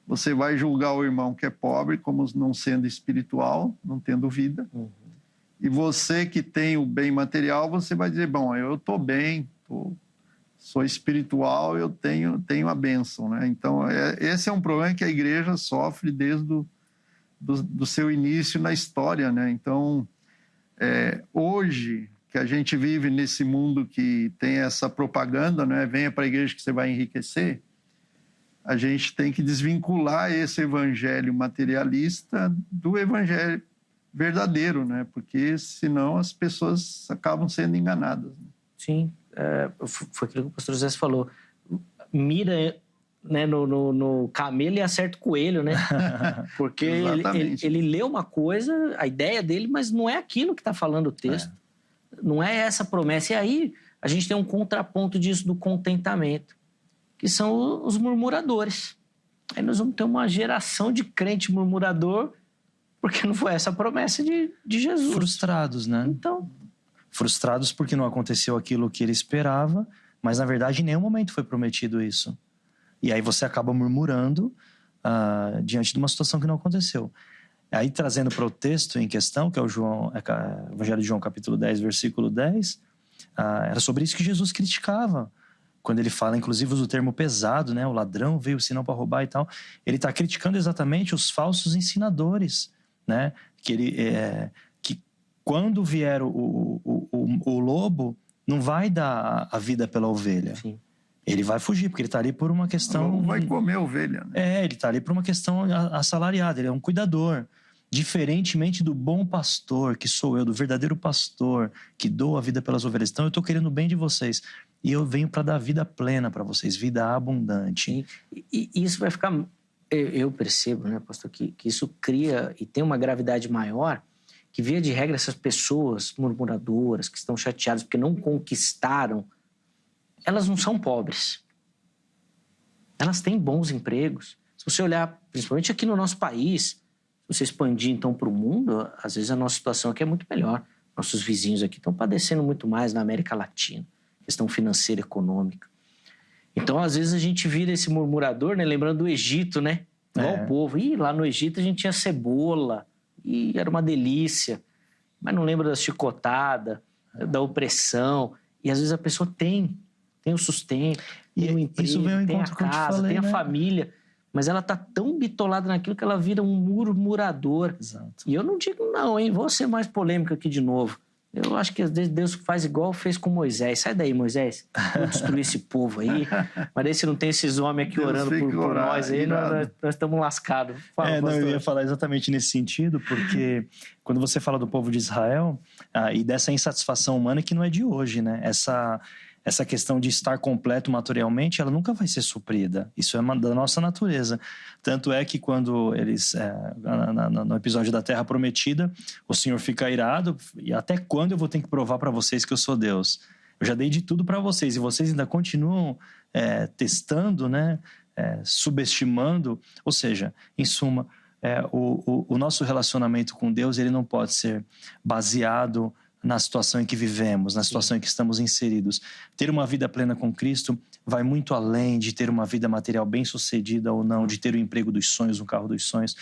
você vai julgar o irmão que é pobre como não sendo espiritual, não tendo vida. Uhum. E você que tem o bem material, você vai dizer, bom, eu estou bem, sou espiritual, eu tenho a bênção, né? Então, esse é um problema que a igreja sofre desde do seu início na história, né? Então, hoje que a gente vive nesse mundo que tem essa propaganda, né? Venha para a igreja que você vai enriquecer, a gente tem que desvincular esse evangelho materialista do evangelho verdadeiro, né? Porque senão as pessoas acabam sendo enganadas. Sim, foi aquilo que o pastor José falou. Mira, né, no camelo e acerta o coelho, né? Porque ele lê uma coisa, a ideia dele, mas não é aquilo que está falando o texto. Não é essa promessa. E aí a gente tem um contraponto disso do contentamento, que são os murmuradores. Aí nós vamos ter uma geração de crente murmurador, porque não foi essa a promessa de Jesus. Frustrados, né? Então... Frustrados porque não aconteceu aquilo que ele esperava, mas na verdade em nenhum momento foi prometido isso. E aí você acaba murmurando diante de uma situação que não aconteceu. Aí trazendo para o texto em questão, que é o Evangelho de João capítulo 10, versículo 10, era sobre isso que Jesus criticava. Quando ele fala, inclusive, usa o termo pesado, né? O ladrão veio senão para roubar e tal. Ele está criticando exatamente os falsos ensinadores, né? Que quando vier o lobo, não vai dar a vida pela ovelha. Sim. Ele vai fugir, porque ele está ali por uma questão... Não vai comer a ovelha, né? Ele está ali por uma questão assalariada, ele é um cuidador. Diferentemente do bom pastor, que sou eu, do verdadeiro pastor, que dou a vida pelas ovelhas. Então eu estou querendo o bem de vocês. E eu venho para dar vida plena para vocês, vida abundante. E isso vai ficar... Eu percebo, né, pastor, que isso cria e tem uma gravidade maior, que via de regra essas pessoas murmuradoras, que estão chateadas porque não conquistaram, elas não são pobres. Elas têm bons empregos. Se você olhar, principalmente aqui no nosso país, se você expandir então para o mundo, às vezes a nossa situação aqui é muito melhor. Nossos vizinhos aqui estão padecendo muito mais na América Latina, questão financeira, econômica. Então, às vezes a gente vira esse murmurador, né? Lembrando do Egito, né? Igual o povo. Lá no Egito a gente tinha cebola, era uma delícia. Mas não lembra da chicotada, da opressão. E às vezes a pessoa tem o sustento, tem o emprego, isso vem ao tem a encontro que eu te casa, falei, tem a né? família. Mas ela tá tão bitolada naquilo que ela vira um murmurador. Exato. E eu não digo não, hein? Vou ser mais polêmico aqui de novo. Eu acho que às vezes Deus faz igual fez com Moisés. Sai daí, Moisés. Vou destruir esse povo aí. Mas aí se não tem esses homens aqui Deus orando por nós aí, nós estamos lascados. Eu ia falar exatamente nesse sentido, porque quando você fala do povo de Israel e dessa insatisfação humana que não é de hoje, né? Essa questão de estar completo materialmente, ela nunca vai ser suprida. Isso é da nossa natureza. Tanto é que quando eles, no episódio da Terra Prometida, o Senhor fica irado, e até quando eu vou ter que provar para vocês que eu sou Deus? Eu já dei de tudo para vocês, e vocês ainda continuam testando, né? Subestimando. Ou seja, em suma, o nosso relacionamento com Deus, ele não pode ser baseado na situação em que vivemos, na situação em que estamos inseridos. Ter uma vida plena com Cristo vai muito além de ter uma vida material bem-sucedida ou não, de ter o emprego dos sonhos, um carro dos sonhos.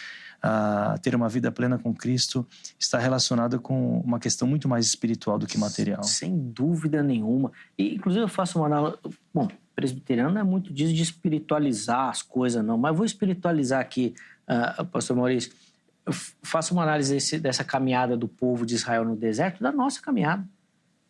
Ter uma vida plena com Cristo está relacionado com uma questão muito mais espiritual do que material. Sem dúvida nenhuma. E, inclusive, eu faço uma análise... Bom, presbiteriano não é muito disso de espiritualizar as coisas, não. Mas vou espiritualizar aqui, pastor Maurício. Eu faço uma análise dessa caminhada do povo de Israel no deserto, da nossa caminhada.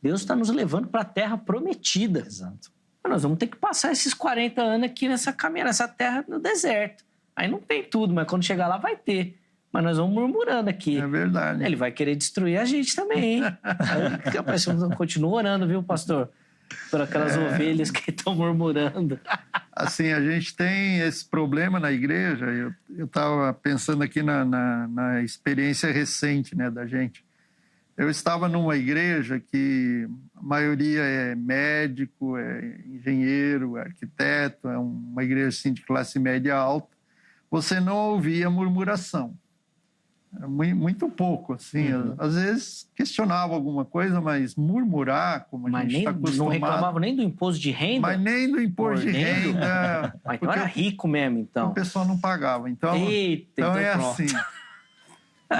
Deus está nos levando para a terra prometida. Exato. Mas nós vamos ter que passar esses 40 anos aqui nessa caminhada, nessa terra no deserto. Aí não tem tudo, mas quando chegar lá vai ter. Mas nós vamos murmurando aqui. É verdade. Ele vai querer destruir a gente também, hein? Aí, continua orando, viu, pastor? Por aquelas ovelhas que estão murmurando. Assim, a gente tem esse problema na igreja. Eu estava pensando aqui na experiência recente, né, da gente. Eu estava numa igreja que a maioria é médico, é engenheiro, é arquiteto, é uma igreja assim, de classe média alta. Você não ouvia murmuração. Muito pouco, assim. Às vezes questionava alguma coisa, mas murmurar, como a gente está acostumado... Não reclamava nem do imposto de renda? Mas nem do imposto de renda. Mas então era rico mesmo, então. O pessoal não pagava. Então, Eita, então é pronto. assim.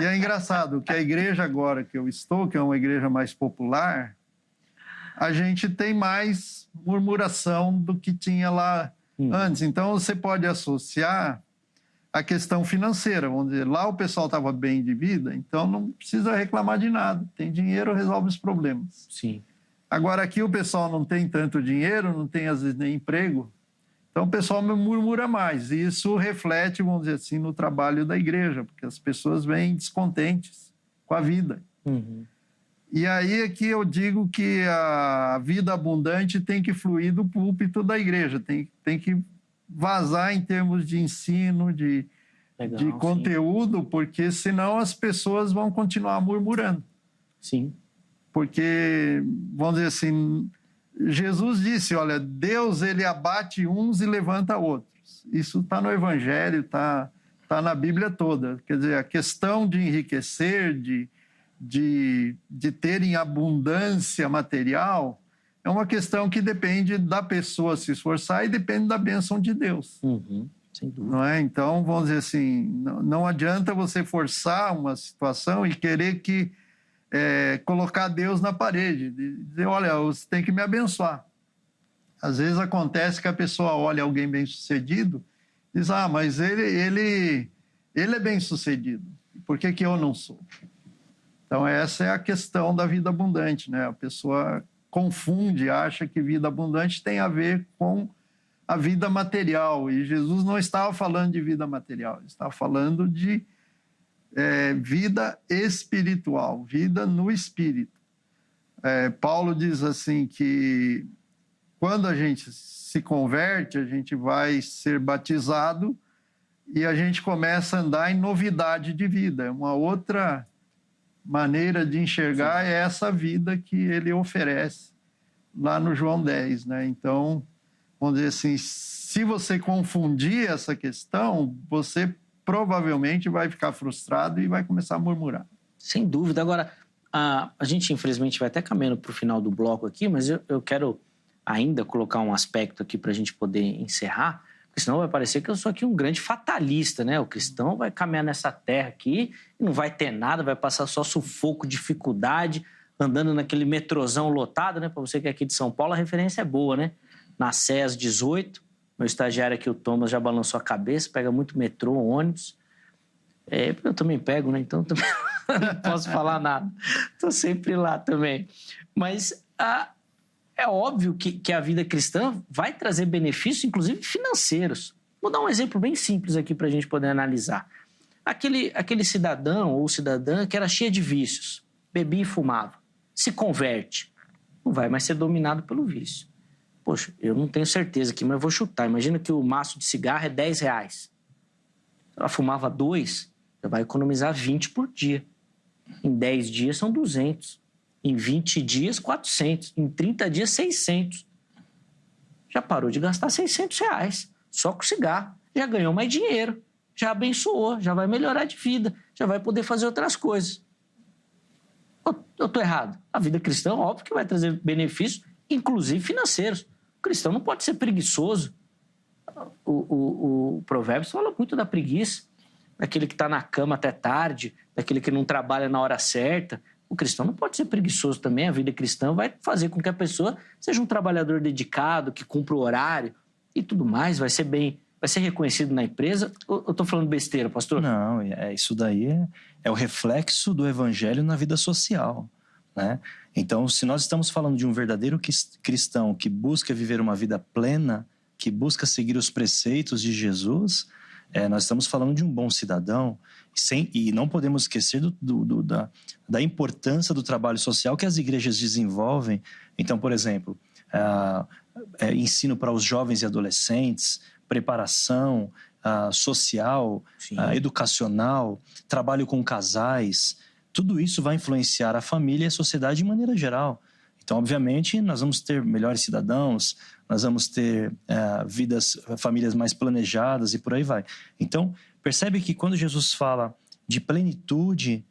E é engraçado que a igreja agora que eu estou, que é uma igreja mais popular, a gente tem mais murmuração do que tinha lá antes. Então, você pode associar a questão financeira. Vamos dizer, lá o pessoal estava bem de vida, então não precisa reclamar de nada. Tem dinheiro, resolve os problemas. Sim. Agora, aqui o pessoal não tem tanto dinheiro, não tem, às vezes, nem emprego. Então, o pessoal murmura mais. E isso reflete, vamos dizer assim, no trabalho da igreja, porque as pessoas vêm descontentes com a vida. E aí é que eu digo que a vida abundante tem que fluir do púlpito da igreja, tem que vazar em termos de ensino, de conteúdo, porque senão as pessoas vão continuar murmurando. Sim. Porque, vamos dizer assim, Jesus disse, olha, Deus ele abate uns e levanta outros. Isso está no Evangelho, está na Bíblia toda. Quer dizer, a questão de enriquecer, de terem abundância material, é uma questão que depende da pessoa se esforçar e depende da bênção de Deus. Sem dúvida. Não é? Então, vamos dizer assim, não adianta você forçar uma situação e querer colocar Deus na parede, dizer, olha, você tem que me abençoar. Às vezes acontece que a pessoa olha alguém bem-sucedido e diz, mas ele é bem-sucedido, por que eu não sou? Então, essa é a questão da vida abundante, né? A pessoa confunde, acha que vida abundante tem a ver com a vida material. E Jesus não estava falando de vida material, ele estava falando de vida espiritual, vida no espírito. Paulo diz assim que quando a gente se converte, a gente vai ser batizado e a gente começa a andar em novidade de vida. É uma outra maneira de enxergar é essa vida que ele oferece lá no João 10, né? Então, vamos dizer assim, se você confundir essa questão, você provavelmente vai ficar frustrado e vai começar a murmurar. Sem dúvida. Agora, a gente infelizmente vai até caminhando para o final do bloco aqui, mas eu quero ainda colocar um aspecto aqui para a gente poder encerrar, porque senão vai parecer que eu sou aqui um grande fatalista, né? O cristão vai caminhar nessa terra aqui e não vai ter nada, vai passar só sufoco, dificuldade, andando naquele metrozão lotado, né? Para você que é aqui de São Paulo, a referência é boa, né? Na Sé às 18, meu estagiário aqui, o Thomas, já balançou a cabeça, pega muito metrô, ônibus. Eu também pego, né? Então também não posso falar nada. Estou sempre lá também. Mas é óbvio que a vida cristã vai trazer benefícios, inclusive financeiros. Vou dar um exemplo bem simples aqui para a gente poder analisar. Aquele cidadão ou cidadã que era cheia de vícios, bebia e fumava, se converte, não vai mais ser dominado pelo vício. Poxa, eu não tenho certeza aqui, mas vou chutar. Imagina que o maço de cigarro é R$10. Ela fumava 2, já vai economizar 20 por dia. Em 10 dias são 200. Em 20 dias, 400. Em 30 dias, 600. Já parou de gastar R$600 só com cigarro. Já ganhou mais dinheiro. Já abençoou. Já vai melhorar de vida. Já vai poder fazer outras coisas. Eu estou errado? A vida cristã, óbvio que vai trazer benefícios, inclusive financeiros. O cristão não pode ser preguiçoso. O Provérbios fala muito da preguiça, daquele que está na cama até tarde, daquele que não trabalha na hora certa. O cristão não pode ser preguiçoso também. A vida cristã vai fazer com que a pessoa seja um trabalhador dedicado, que cumpra o horário e tudo mais, vai ser reconhecido na empresa. Eu estou falando besteira, pastor? Não, isso daí é o reflexo do evangelho na vida social, né? Então, se nós estamos falando de um verdadeiro cristão que busca viver uma vida plena, que busca seguir os preceitos de Jesus, nós estamos falando de um bom cidadão, e não podemos esquecer da importância do trabalho social que as igrejas desenvolvem. Então, por exemplo, ensino para os jovens e adolescentes, preparação social, educacional, trabalho com casais, tudo isso vai influenciar a família e a sociedade de maneira geral. Então, obviamente, nós vamos ter melhores cidadãos, nós vamos ter famílias mais planejadas e por aí vai. Então, percebe que quando Jesus fala de plenitude,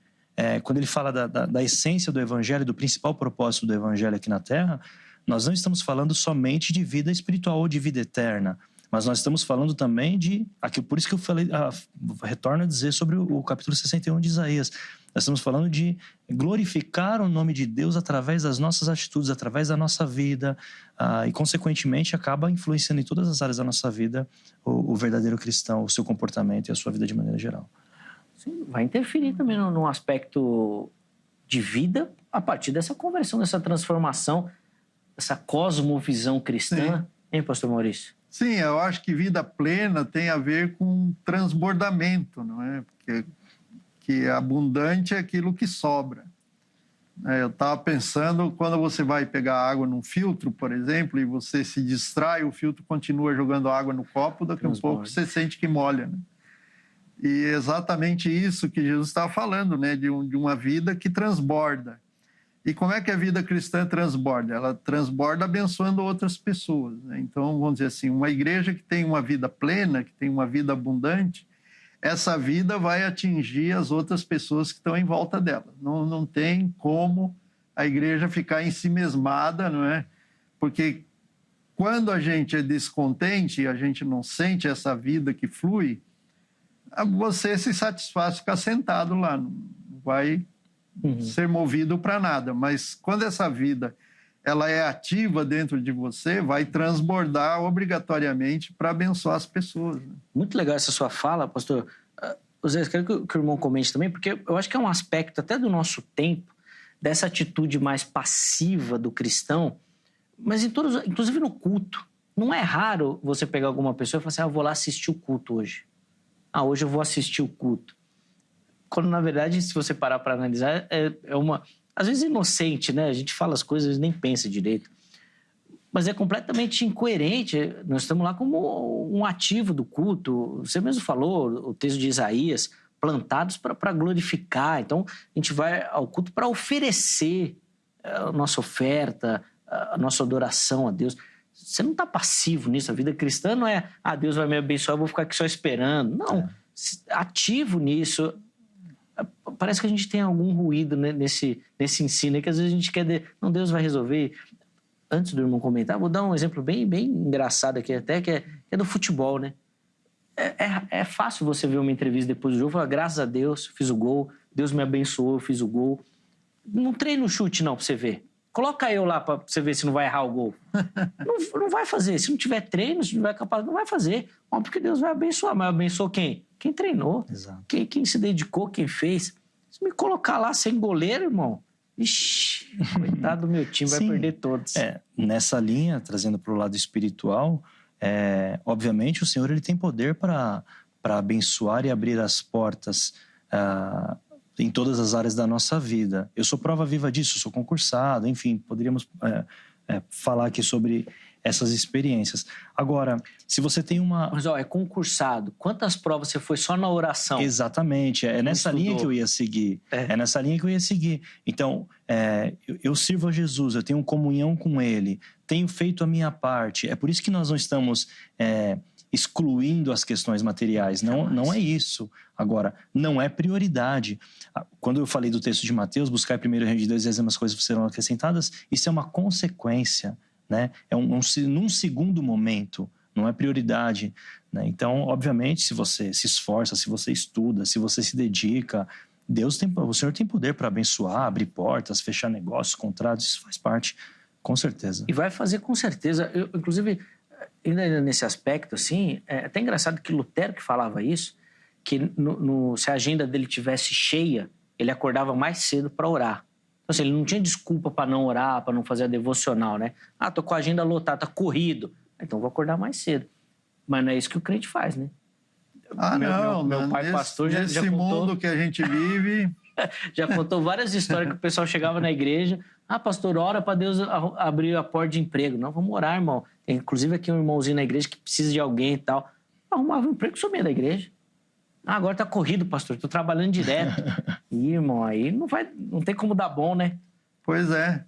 quando ele fala da essência do evangelho, do principal propósito do evangelho aqui na Terra, nós não estamos falando somente de vida espiritual ou de vida eterna, mas nós estamos falando também por isso que eu falei, retorno a dizer sobre o capítulo 61 de Isaías. Nós estamos falando de glorificar o nome de Deus através das nossas atitudes, através da nossa vida, e consequentemente acaba influenciando em todas as áreas da nossa vida o verdadeiro cristão, o seu comportamento e a sua vida de maneira geral. Sim, vai interferir também num aspecto de vida a partir dessa conversão, dessa transformação, dessa cosmovisão cristã. Sim. Hein, pastor Maurício? Sim, eu acho que vida plena tem a ver com transbordamento, não é? Porque que abundante é aquilo que sobra. Eu estava pensando, quando você vai pegar água num filtro, por exemplo, e você se distrai, o filtro continua jogando água no copo, daqui a um pouco você sente que molha, né? E é exatamente isso que Jesus estava falando, né? De uma vida que transborda. E como é que a vida cristã transborda? Ela transborda abençoando outras pessoas, né? Então, vamos dizer assim, uma igreja que tem uma vida plena, que tem uma vida abundante, essa vida vai atingir as outras pessoas que estão em volta dela. Não tem como a igreja ficar ensimesmada, não é? Porque quando a gente é descontente e a gente não sente essa vida que flui, você se satisfaz ficar sentado lá, não vai ser movido para nada. Mas quando essa vida ela é ativa dentro de você, vai transbordar obrigatoriamente para abençoar as pessoas, né? Muito legal essa sua fala, pastor. Zé, eu quero que o irmão comente também, porque eu acho que é um aspecto até do nosso tempo, dessa atitude mais passiva do cristão, mas inclusive no culto. Não é raro você pegar alguma pessoa e falar assim, eu vou lá assistir o culto hoje. Hoje eu vou assistir o culto. Quando, na verdade, se você parar para analisar, é uma... Às vezes inocente, né? A gente fala as coisas e nem pensa direito. Mas é completamente incoerente. Nós estamos lá como um ativo do culto. Você mesmo falou, o texto de Isaías, plantados para glorificar. Então, a gente vai ao culto para oferecer a nossa oferta, a nossa adoração a Deus. Você não está passivo nisso. A vida cristã não é, Deus vai me abençoar, eu vou ficar aqui só esperando. Não, ativo nisso. Parece que a gente tem algum ruído, né, nesse ensino, que às vezes a gente quer... Não, Deus vai resolver. Antes do irmão comentar, vou dar um exemplo bem engraçado aqui até, que é do futebol, né? É fácil você ver uma entrevista depois do jogo e falar, graças a Deus, fiz o gol, Deus me abençoou, eu fiz o gol. Não treina o chute, não, pra você ver. Coloca eu lá pra você ver se não vai errar o gol. Não vai fazer. Se não tiver treino, se não tiver capacidade, não vai fazer. Óbvio que Deus vai abençoar, mas abençoou quem? Quem treinou. Exato. Quem se dedicou, quem fez. Se me colocar lá sem goleiro, irmão, ixi, coitado do meu time, vai perder todos. Nessa linha, trazendo para o lado espiritual, obviamente o Senhor ele tem poder para abençoar e abrir as portas em todas as áreas da nossa vida. Eu sou prova viva disso, sou concursado, enfim, poderíamos falar aqui sobre essas experiências. Agora, se você tem uma... Mas, é concursado. Quantas provas você foi só na oração? Exatamente. É nessa linha que eu ia seguir. É nessa linha que eu ia seguir. Então, eu sirvo a Jesus, eu tenho comunhão com Ele, tenho feito a minha parte. É por isso que nós não estamos excluindo as questões materiais. Não é isso. Agora, não é prioridade. Quando eu falei do texto de Mateus, buscar primeiro o reino de Deus e as demais coisas serão acrescentadas, isso é uma consequência, né? Num segundo momento, não é prioridade, né? Então, obviamente, se você se esforça, se você estuda, se você se dedica, o Senhor tem poder para abençoar, abrir portas, fechar negócios, contratos, isso faz parte, com certeza. E vai fazer com certeza. Inclusive, ainda nesse aspecto, assim, é até engraçado que Lutero que falava isso, que se a agenda dele tivesse cheia, ele acordava mais cedo para orar. Então, assim, ele não tinha desculpa para não orar, para não fazer a devocional, né? Tô com a agenda lotada, tá corrido. Então, vou acordar mais cedo. Mas não é isso que o crente faz, né? Meu pai pastor já nesse contou... mundo que a gente vive... Já contou várias histórias que o pessoal chegava na igreja. Pastor, ora para Deus abrir a porta de emprego. Não, vamos orar, irmão. Tem, inclusive, aqui um irmãozinho na igreja que precisa de alguém e tal. Arrumava um emprego e sumia da igreja. Agora tá corrido, pastor. Tô trabalhando direto. Ih, irmão, aí não tem como dar bom, né? Pois é.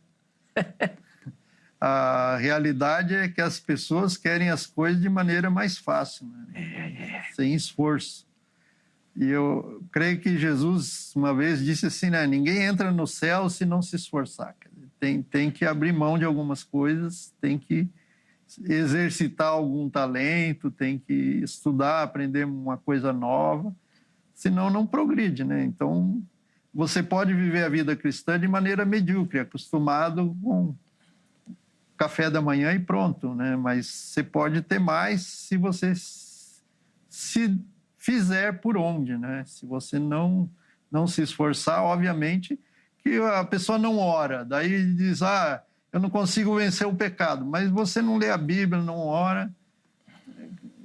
A realidade é que as pessoas querem as coisas de maneira mais fácil, né? Sem esforço. E eu creio que Jesus uma vez disse assim, né? Ninguém entra no céu se não se esforçar. Tem que abrir mão de algumas coisas, tem que exercitar algum talento, tem que estudar, aprender uma coisa nova, senão não progride, né? Então, você pode viver a vida cristã de maneira medíocre, acostumado com café da manhã e pronto, né? Mas você pode ter mais se você se fizer por onde, né? Se você não se esforçar, obviamente que a pessoa não ora, daí diz, eu não consigo vencer o pecado, mas você não lê a Bíblia, não ora,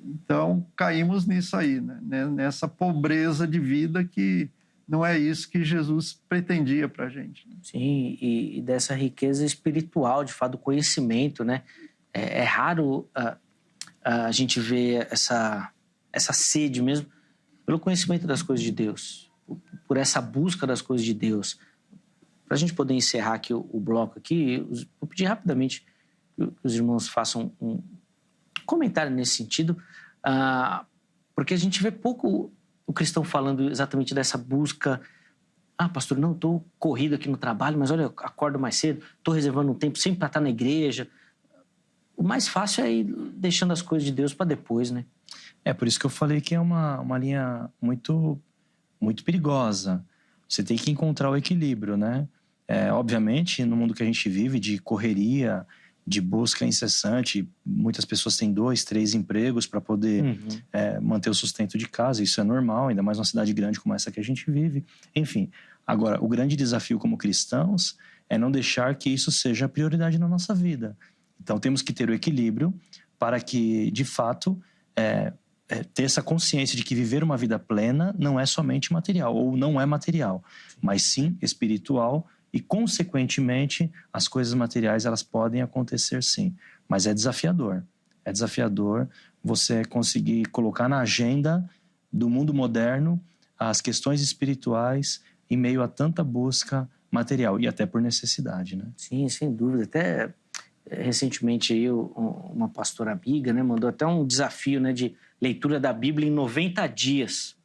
então caímos nisso aí, né? Nessa pobreza de vida que não é isso que Jesus pretendia para a gente. Sim, e dessa riqueza espiritual, de fato, do conhecimento, né? É raro a gente ver essa sede mesmo pelo conhecimento das coisas de Deus, por essa busca das coisas de Deus. Para a gente poder encerrar aqui o bloco aqui, vou pedir rapidamente que os irmãos façam um comentário nesse sentido, porque a gente vê pouco o cristão falando exatamente dessa busca. Pastor, não, estou corrido aqui no trabalho, mas olha, eu acordo mais cedo, estou reservando um tempo sempre para estar na igreja. O mais fácil é ir deixando as coisas de Deus para depois, né? É por isso que eu falei que é uma linha muito, muito perigosa. Você tem que encontrar o equilíbrio, né? Obviamente, no mundo que a gente vive, de correria, de busca incessante, muitas pessoas têm 2, 3 empregos para poder manter o sustento de casa. Isso é normal, ainda mais numa cidade grande como essa que a gente vive. Enfim, agora, o grande desafio como cristãos é não deixar que isso seja a prioridade na nossa vida. Então, temos que ter o equilíbrio para que, de fato, ter essa consciência de que viver uma vida plena não é somente material, ou não é material, mas sim espiritual. E, consequentemente, as coisas materiais elas podem acontecer sim. Mas é desafiador. É desafiador você conseguir colocar na agenda do mundo moderno as questões espirituais em meio a tanta busca material. E até por necessidade, né? Sim, sem dúvida. Até recentemente aí, uma pastora amiga, né, mandou até um desafio, né, de leitura da Bíblia em 90 dias.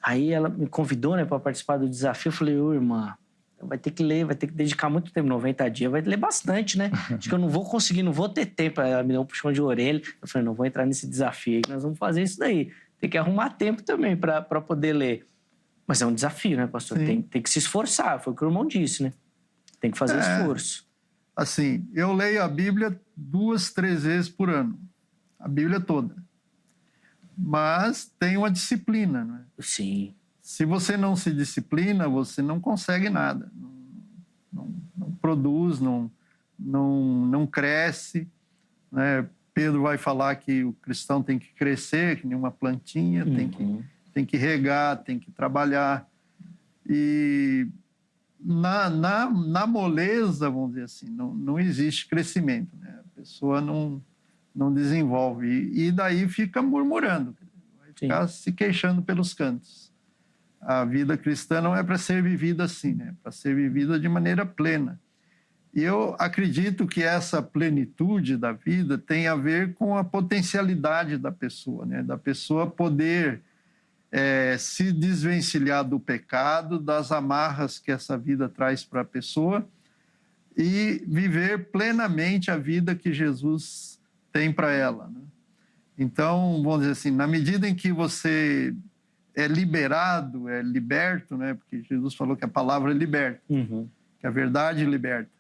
Aí ela me convidou, né, para participar do desafio. Eu falei, irmã, vai ter que ler, vai ter que dedicar muito tempo, 90 dias, vai ler bastante, né? Acho que eu não vou conseguir, não vou ter tempo. Ela me deu um puxão de orelha. Eu falei, não vou entrar nesse desafio aí, que nós vamos fazer isso daí. Tem que arrumar tempo também para poder ler. Mas é um desafio, né, pastor? Tem que se esforçar, foi o que o irmão disse, né? Tem que fazer esforço. Assim, eu leio a Bíblia 2, 3 vezes por ano. A Bíblia toda. Mas tem uma disciplina, né? Sim. Se você não se disciplina, você não consegue nada. Não produz, não cresce, né? Pedro vai falar que o cristão tem que crescer, que nem uma plantinha, tem que regar, tem que trabalhar. E na moleza, vamos dizer assim, não existe crescimento, né? A pessoa não desenvolve. E daí fica murmurando, vai ficar se queixando pelos cantos. A vida cristã não é para ser vivida assim, né? É para ser vivida de maneira plena. E eu acredito que essa plenitude da vida tem a ver com a potencialidade da pessoa, né? Da pessoa poder se desvencilhar do pecado, das amarras que essa vida traz para a pessoa e viver plenamente a vida que Jesus tem para ela, né? Então, vamos dizer assim, na medida em que você é liberado, é liberto, né? Porque Jesus falou que a palavra liberta, que a verdade liberta.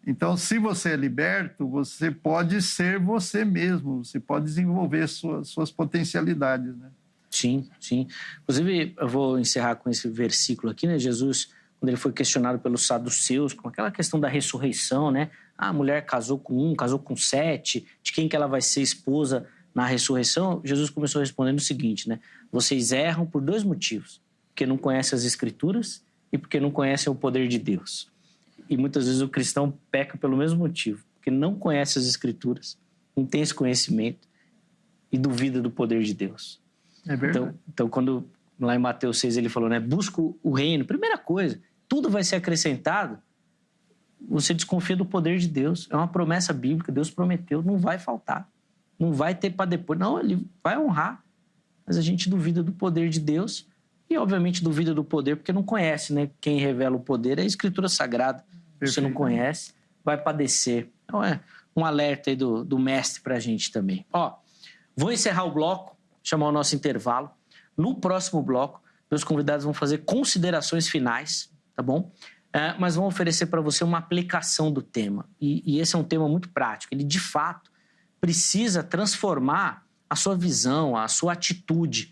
Então, se você é liberto, você pode ser você mesmo, você pode desenvolver suas potencialidades, né? Sim, sim. Inclusive, eu vou encerrar com esse versículo aqui, né? Jesus, quando ele foi questionado pelos saduceus, com aquela questão da ressurreição, né? A mulher casou com 1, casou com 7, de quem que ela vai ser esposa na ressurreição? Jesus começou respondendo o seguinte, né? Vocês erram por 2 motivos. Porque não conhecem as Escrituras e porque não conhecem o poder de Deus. E muitas vezes o cristão peca pelo mesmo motivo. Porque não conhece as Escrituras, não tem esse conhecimento e duvida do poder de Deus. É verdade. Então, quando lá em Mateus 6 ele falou, né? Busca o reino. Primeira coisa, tudo vai ser acrescentado. Você desconfia do poder de Deus. É uma promessa bíblica, Deus prometeu, não vai faltar. Não vai ter para depois. Não, ele vai honrar. Mas a gente duvida do poder de Deus e, obviamente, duvida do poder porque não conhece, né? Quem revela o poder é a Escritura Sagrada. Você não conhece, vai padecer. Então, é um alerta aí do mestre para a gente também. Ó, vou encerrar o bloco, chamar o nosso intervalo. No próximo bloco, meus convidados vão fazer considerações finais, tá bom? Mas vão oferecer para você uma aplicação do tema. E esse é um tema muito prático. Ele, de fato, precisa transformar a sua visão, a sua atitude.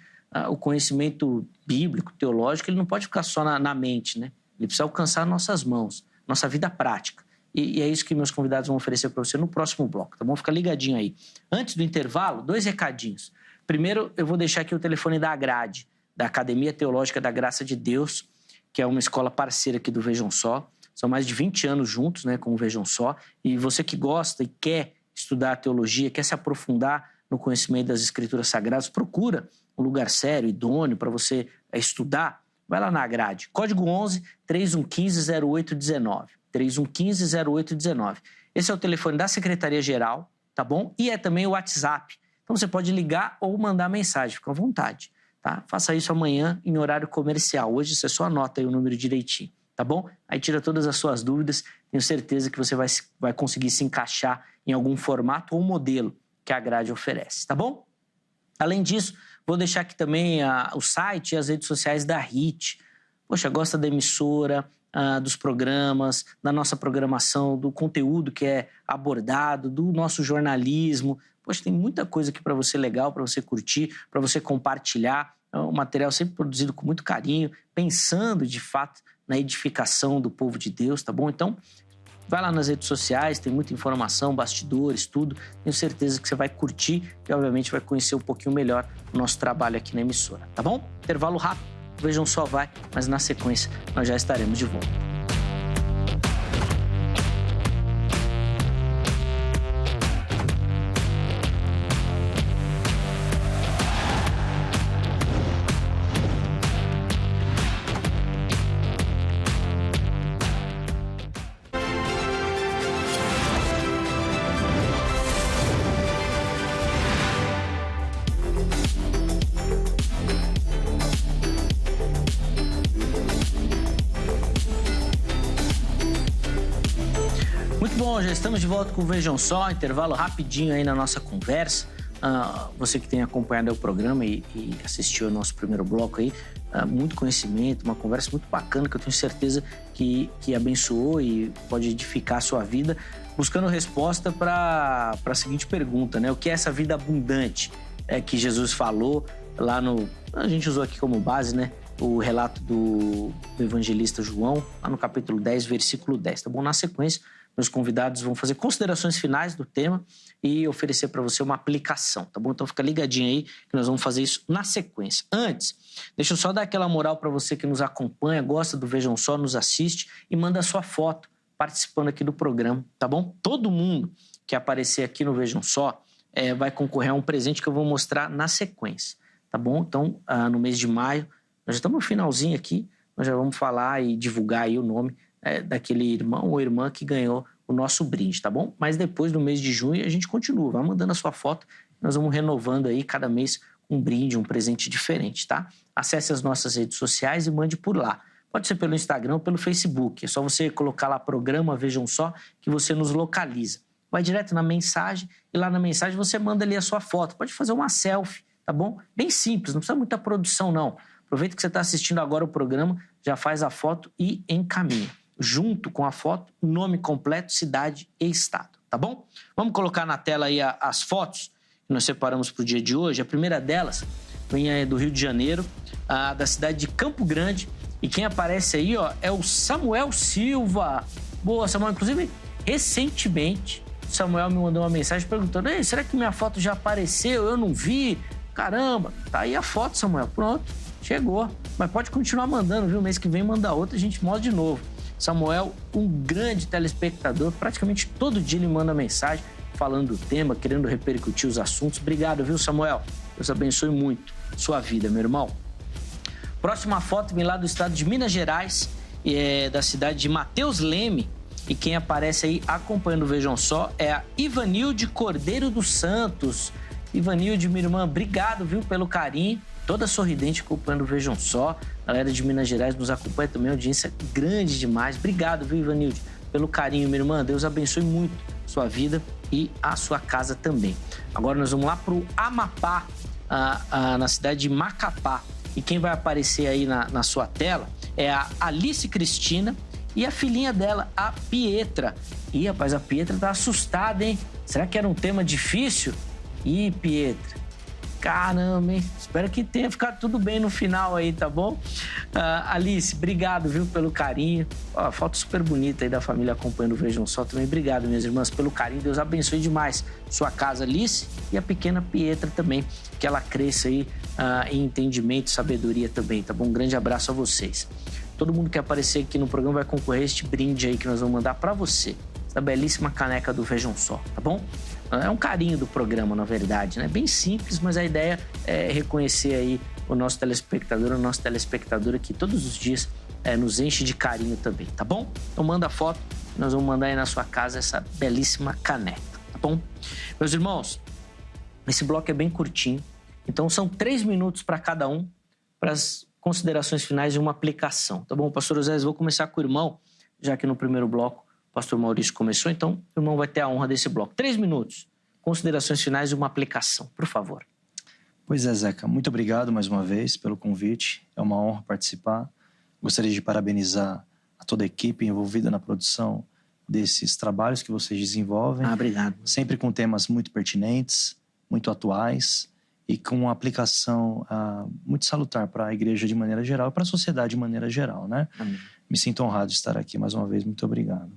O conhecimento bíblico, teológico, ele não pode ficar só na mente, né? Ele precisa alcançar nossas mãos, nossa vida prática. E é isso que meus convidados vão oferecer para você no próximo bloco, tá bom? Fica ligadinho aí. Antes do intervalo, 2 recadinhos. Primeiro, eu vou deixar aqui o telefone da Agrade, da Academia Teológica da Graça de Deus, que é uma escola parceira aqui do Vejam Só. São mais de 20 anos juntos, né, com o Vejam Só. E você que gosta e quer estudar a teologia, quer se aprofundar no conhecimento das Escrituras Sagradas, procura um lugar sério, idôneo para você estudar. Vai lá na Agrade. Código 11 3115 0819. 3115 0819. Esse é o telefone da Secretaria-Geral, tá bom? E é também o WhatsApp. Então você pode ligar ou mandar mensagem, fica à vontade, tá? Faça isso amanhã em horário comercial. Hoje você só anota aí o número direitinho, tá bom? Aí tira todas as suas dúvidas. Tenho certeza que você vai conseguir se encaixar em algum formato ou modelo que a Grade oferece, tá bom? Além disso, vou deixar aqui também o site e as redes sociais da HIT. Poxa, gosta da emissora, dos programas, da nossa programação, do conteúdo que é abordado, do nosso jornalismo. Poxa, tem muita coisa aqui para você legal, para você curtir, para você compartilhar. É um material sempre produzido com muito carinho, pensando, de fato, na edificação do povo de Deus, tá bom? Então, vai lá nas redes sociais, tem muita informação, bastidores, tudo. Tenho certeza que você vai curtir e, obviamente, vai conhecer um pouquinho melhor o nosso trabalho aqui na emissora, tá bom? Intervalo rápido, Vejam Só vai, mas na sequência nós já estaremos de volta. Bom, já estamos de volta com o Vejam Só, intervalo rapidinho aí na nossa conversa. Você que tem acompanhado o programa e assistiu ao nosso primeiro bloco aí, muito conhecimento, uma conversa muito bacana que eu tenho certeza que abençoou e pode edificar a sua vida, buscando resposta para a seguinte pergunta, né? O que é essa vida abundante que Jesus falou lá a gente usou aqui como base, né? O relato do evangelista João, lá no capítulo 10, versículo 10, tá bom? Na sequência, meus convidados vão fazer considerações finais do tema e oferecer para você uma aplicação, tá bom? Então fica ligadinho aí que nós vamos fazer isso na sequência. Antes, deixa eu só dar aquela moral para você que nos acompanha, gosta do Vejam Só, nos assiste e manda a sua foto participando aqui do programa, tá bom? Todo mundo que aparecer aqui no Vejam Só vai concorrer a um presente que eu vou mostrar na sequência, tá bom? Então, no mês de maio, nós já estamos no finalzinho aqui, nós já vamos falar e divulgar aí o nome daquele irmão ou irmã que ganhou o nosso brinde, tá bom? Mas depois do mês de junho a gente continua, vai mandando a sua foto, nós vamos renovando aí cada mês um brinde, um presente diferente, tá? Acesse as nossas redes sociais e mande por lá. Pode ser pelo Instagram ou pelo Facebook. É só você colocar lá programa Vejam Só que você nos localiza. Vai direto na mensagem e lá na mensagem você manda ali a sua foto. Pode fazer uma selfie, tá bom? Bem simples, não precisa muita produção não. Aproveita que você está assistindo agora o programa, já faz a foto e encaminha. Junto com a foto, nome completo, cidade e estado, tá bom? Vamos colocar na tela aí as fotos que nós separamos para o dia de hoje. A primeira delas vem do Rio de Janeiro, da cidade de Campo Grande. E quem aparece aí, ó, é o Samuel Silva. Boa, Samuel. Inclusive, recentemente, o Samuel me mandou uma mensagem perguntando: ei, será que minha foto já apareceu? Eu não vi. Caramba, tá aí a foto, Samuel. Pronto, chegou. Mas pode continuar mandando, viu? Mês que vem manda outra, a gente mostra de novo. Samuel, um grande telespectador. Praticamente todo dia ele manda mensagem falando do tema, querendo repercutir os assuntos. Obrigado, viu, Samuel? Deus abençoe muito sua vida, meu irmão. Próxima foto vem lá do estado de Minas Gerais, da cidade de Mateus Leme. E quem aparece aí acompanhando o Vejam Só é a Ivanilde Cordeiro dos Santos. Ivanilde, minha irmã, obrigado, viu, pelo carinho. Toda sorridente acompanhando o Vejam Só. A galera de Minas Gerais nos acompanha também, audiência grande demais. Obrigado, viu, Ivanilde, pelo carinho, minha irmã. Deus abençoe muito sua vida e a sua casa também. Agora nós vamos lá para o Amapá, na cidade de Macapá. E quem vai aparecer aí na sua tela é a Alice Cristina e a filhinha dela, a Pietra. Ih, rapaz, a Pietra tá assustada, hein? Será que era um tema difícil? Ih, Pietra, caramba, hein? Espero que tenha ficado tudo bem no final aí, tá bom? Alice, obrigado, viu, pelo carinho. Ó, foto super bonita aí da família acompanhando o Vejam Só também. Obrigado, minhas irmãs, pelo carinho. Deus abençoe demais sua casa, Alice, e a pequena Pietra também. Que ela cresça aí em entendimento e sabedoria também, tá bom? Um grande abraço a vocês. Todo mundo que aparecer aqui no programa vai concorrer a este brinde aí que nós vamos mandar pra você. Essa belíssima caneca do Vejam Só, tá bom? É um carinho do programa, na verdade, né? Bem simples, mas a ideia é reconhecer aí o nosso telespectador, a nossa telespectadora que todos os dias nos enche de carinho também, tá bom? Então manda foto, nós vamos mandar aí na sua casa essa belíssima caneca, tá bom? Meus irmãos, esse bloco é bem curtinho, então são 3 minutos para cada um, para as considerações finais de uma aplicação, tá bom? Pastor Osés, vou começar com o irmão, já que no primeiro bloco o pastor Maurício começou, então o irmão vai ter a honra desse bloco. 3 minutos, considerações finais de uma aplicação, por favor. Pois é, Zeca, muito obrigado mais uma vez pelo convite, é uma honra participar. Gostaria de parabenizar a toda a equipe envolvida na produção desses trabalhos que vocês desenvolvem. Obrigado. Sempre com temas muito pertinentes, muito atuais e com uma aplicação muito salutar para a igreja de maneira geral e para a sociedade de maneira geral, né? Amém. Me sinto honrado de estar aqui mais uma vez, muito obrigado.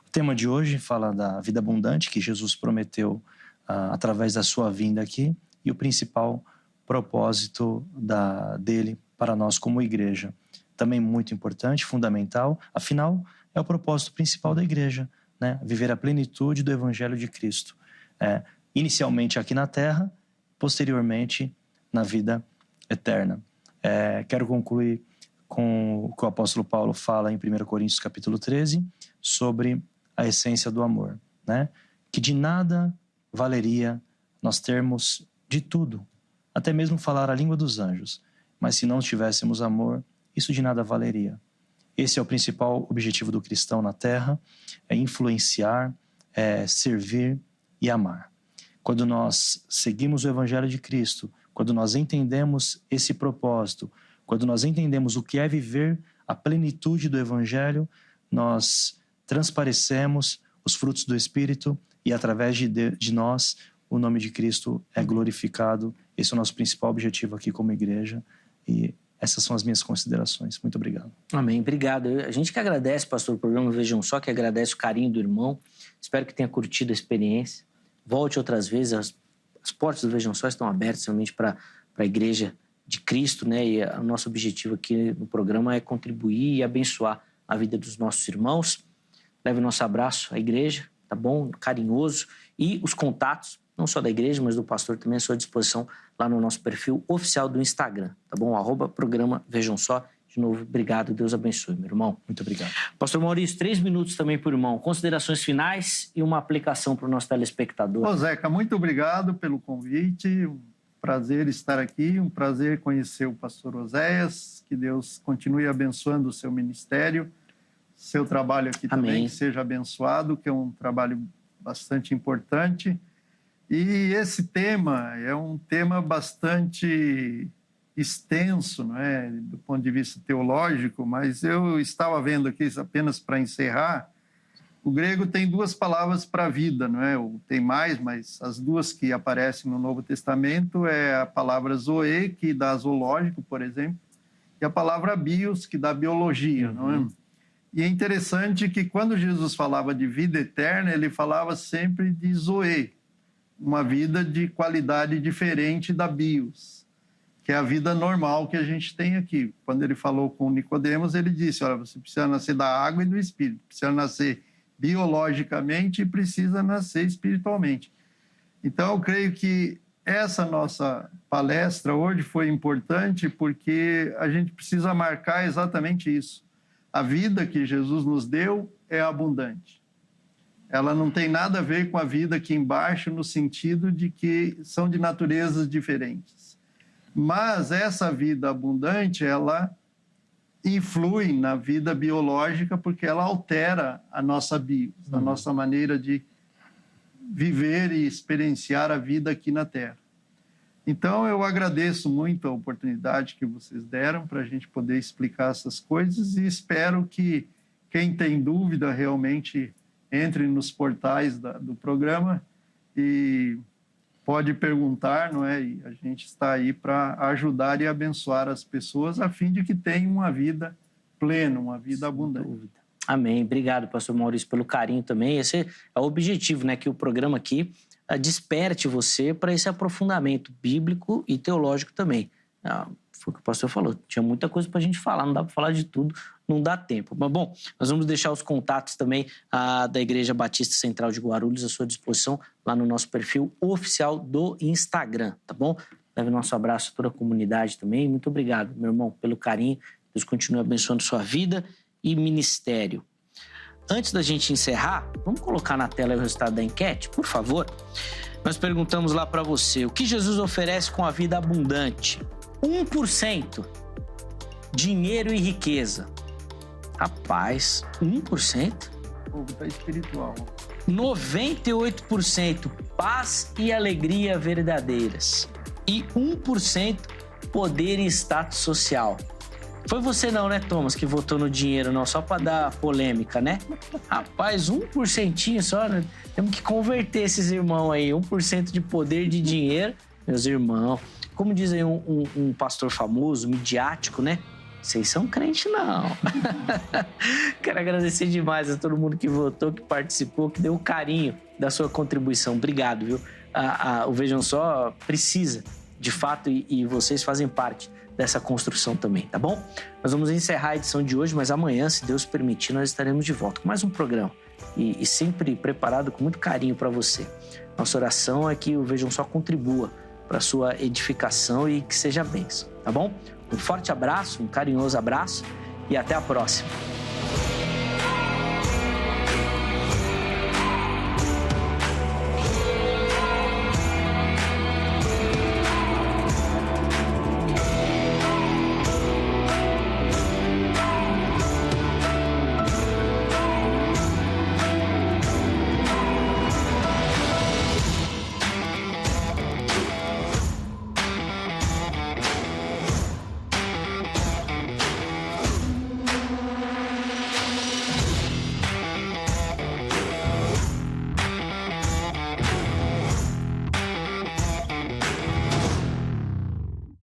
O tema de hoje fala da vida abundante que Jesus prometeu através da sua vinda aqui e o principal propósito dele para nós como igreja. Também muito importante, fundamental, afinal, é o propósito principal da igreja, né? Viver a plenitude do Evangelho de Cristo. Inicialmente aqui na terra, posteriormente na vida eterna. Quero concluir com o que o apóstolo Paulo fala em 1 Coríntios capítulo 13, sobre a essência do amor, né? Que de nada valeria nós termos de tudo, até mesmo falar a língua dos anjos, mas se não tivéssemos amor, isso de nada valeria. Esse é o principal objetivo do cristão na terra, é influenciar, servir e amar. Quando nós seguimos o Evangelho de Cristo, quando nós entendemos esse propósito, quando nós entendemos o que é viver a plenitude do Evangelho, nós transparecemos os frutos do Espírito e através de nós o nome de Cristo é glorificado. Esse é o nosso principal objetivo aqui como igreja e essas são as minhas considerações. Muito obrigado. Amém, obrigado. A gente que agradece, pastor, o programa Vejam Só, que agradece o carinho do irmão. Espero que tenha curtido a experiência. Volte outras vezes. As portas do Vejam Só estão abertas realmente para a igreja de Cristo, né? E o nosso objetivo aqui no programa é contribuir e abençoar a vida dos nossos irmãos. Leve nosso abraço à igreja, tá bom? Carinhoso. E os contatos, não só da igreja, mas do pastor também à sua disposição lá no nosso perfil oficial do Instagram, tá bom? @programa Vejam Só. De novo, obrigado. Deus abençoe, meu irmão. Muito obrigado. Pastor Maurício, 3 minutos também por irmão. Considerações finais e uma aplicação para o nosso telespectador. Ô, Zeca, muito obrigado pelo convite. Um prazer estar aqui, um prazer conhecer o pastor Oséias. Que Deus continue abençoando o seu ministério, seu trabalho aqui Amém. também, que seja abençoado, que é um trabalho bastante importante. E esse tema é um tema bastante extenso, não é? Do ponto de vista teológico, mas eu estava vendo aqui, apenas para encerrar, o grego tem 2 palavras para vida, não é? Ou tem mais, mas as 2 que aparecem no Novo Testamento é a palavra zoe, que dá zoológico, por exemplo, e a palavra bios, que dá biologia, não é? E é interessante que quando Jesus falava de vida eterna, ele falava sempre de zoe, uma vida de qualidade diferente da bios, que é a vida normal que a gente tem aqui. Quando ele falou com Nicodemos, ele disse, olha, você precisa nascer da água e do Espírito, precisa nascer biologicamente e precisa nascer espiritualmente. Então, eu creio que essa nossa palestra hoje foi importante porque a gente precisa marcar exatamente isso. A vida que Jesus nos deu é abundante. Ela não tem nada a ver com a vida aqui embaixo, no sentido de que são de naturezas diferentes. Mas essa vida abundante, ela influi na vida biológica porque ela altera a nossa bios, a nossa maneira de viver e experienciar a vida aqui na Terra. Então, eu agradeço muito a oportunidade que vocês deram para a gente poder explicar essas coisas e espero que quem tem dúvida realmente entre nos portais do programa e pode perguntar, não é? E a gente está aí para ajudar e abençoar as pessoas a fim de que tenham uma vida plena, uma vida abundante. Amém. Obrigado, pastor Maurício, pelo carinho também. Esse é o objetivo, né? Que o programa aqui desperte você para esse aprofundamento bíblico e teológico também. Foi o que o pastor falou. Tinha muita coisa para a gente falar, não dá para falar de tudo, não dá tempo. Mas, bom, nós vamos deixar os contatos também da Igreja Batista Central de Guarulhos à sua disposição lá no nosso perfil oficial do Instagram, tá bom? Leve nosso abraço a toda a comunidade também. Muito obrigado, meu irmão, pelo carinho. Deus continue abençoando sua vida e ministério. Antes da gente encerrar, vamos colocar na tela o resultado da enquete, por favor? Nós perguntamos lá para você, o que Jesus oferece com a vida abundante? 1%, dinheiro e riqueza. Rapaz, 1%? O povo está espiritual. 98%, paz e alegria verdadeiras. E 1%, poder e status social. Foi você não, né, Thomas, que votou no dinheiro, não, só para dar polêmica, né? Rapaz, 1% só, né? Temos que converter esses irmãos aí, 1% de poder de dinheiro, meus irmãos. Como diz aí um pastor famoso, midiático, né? Vocês são crentes, não. Quero agradecer demais a todo mundo que votou, que participou, que deu o carinho da sua contribuição. Obrigado, viu? O Vejam Só precisa, de fato, e vocês fazem parte dessa construção também, tá bom? Nós vamos encerrar a edição de hoje, mas amanhã, se Deus permitir, nós estaremos de volta com mais um programa e sempre preparado com muito carinho para você. Nossa oração é que o Vejam Só contribua para a sua edificação e que seja bênção, tá bom? Um forte abraço, um carinhoso abraço e até a próxima.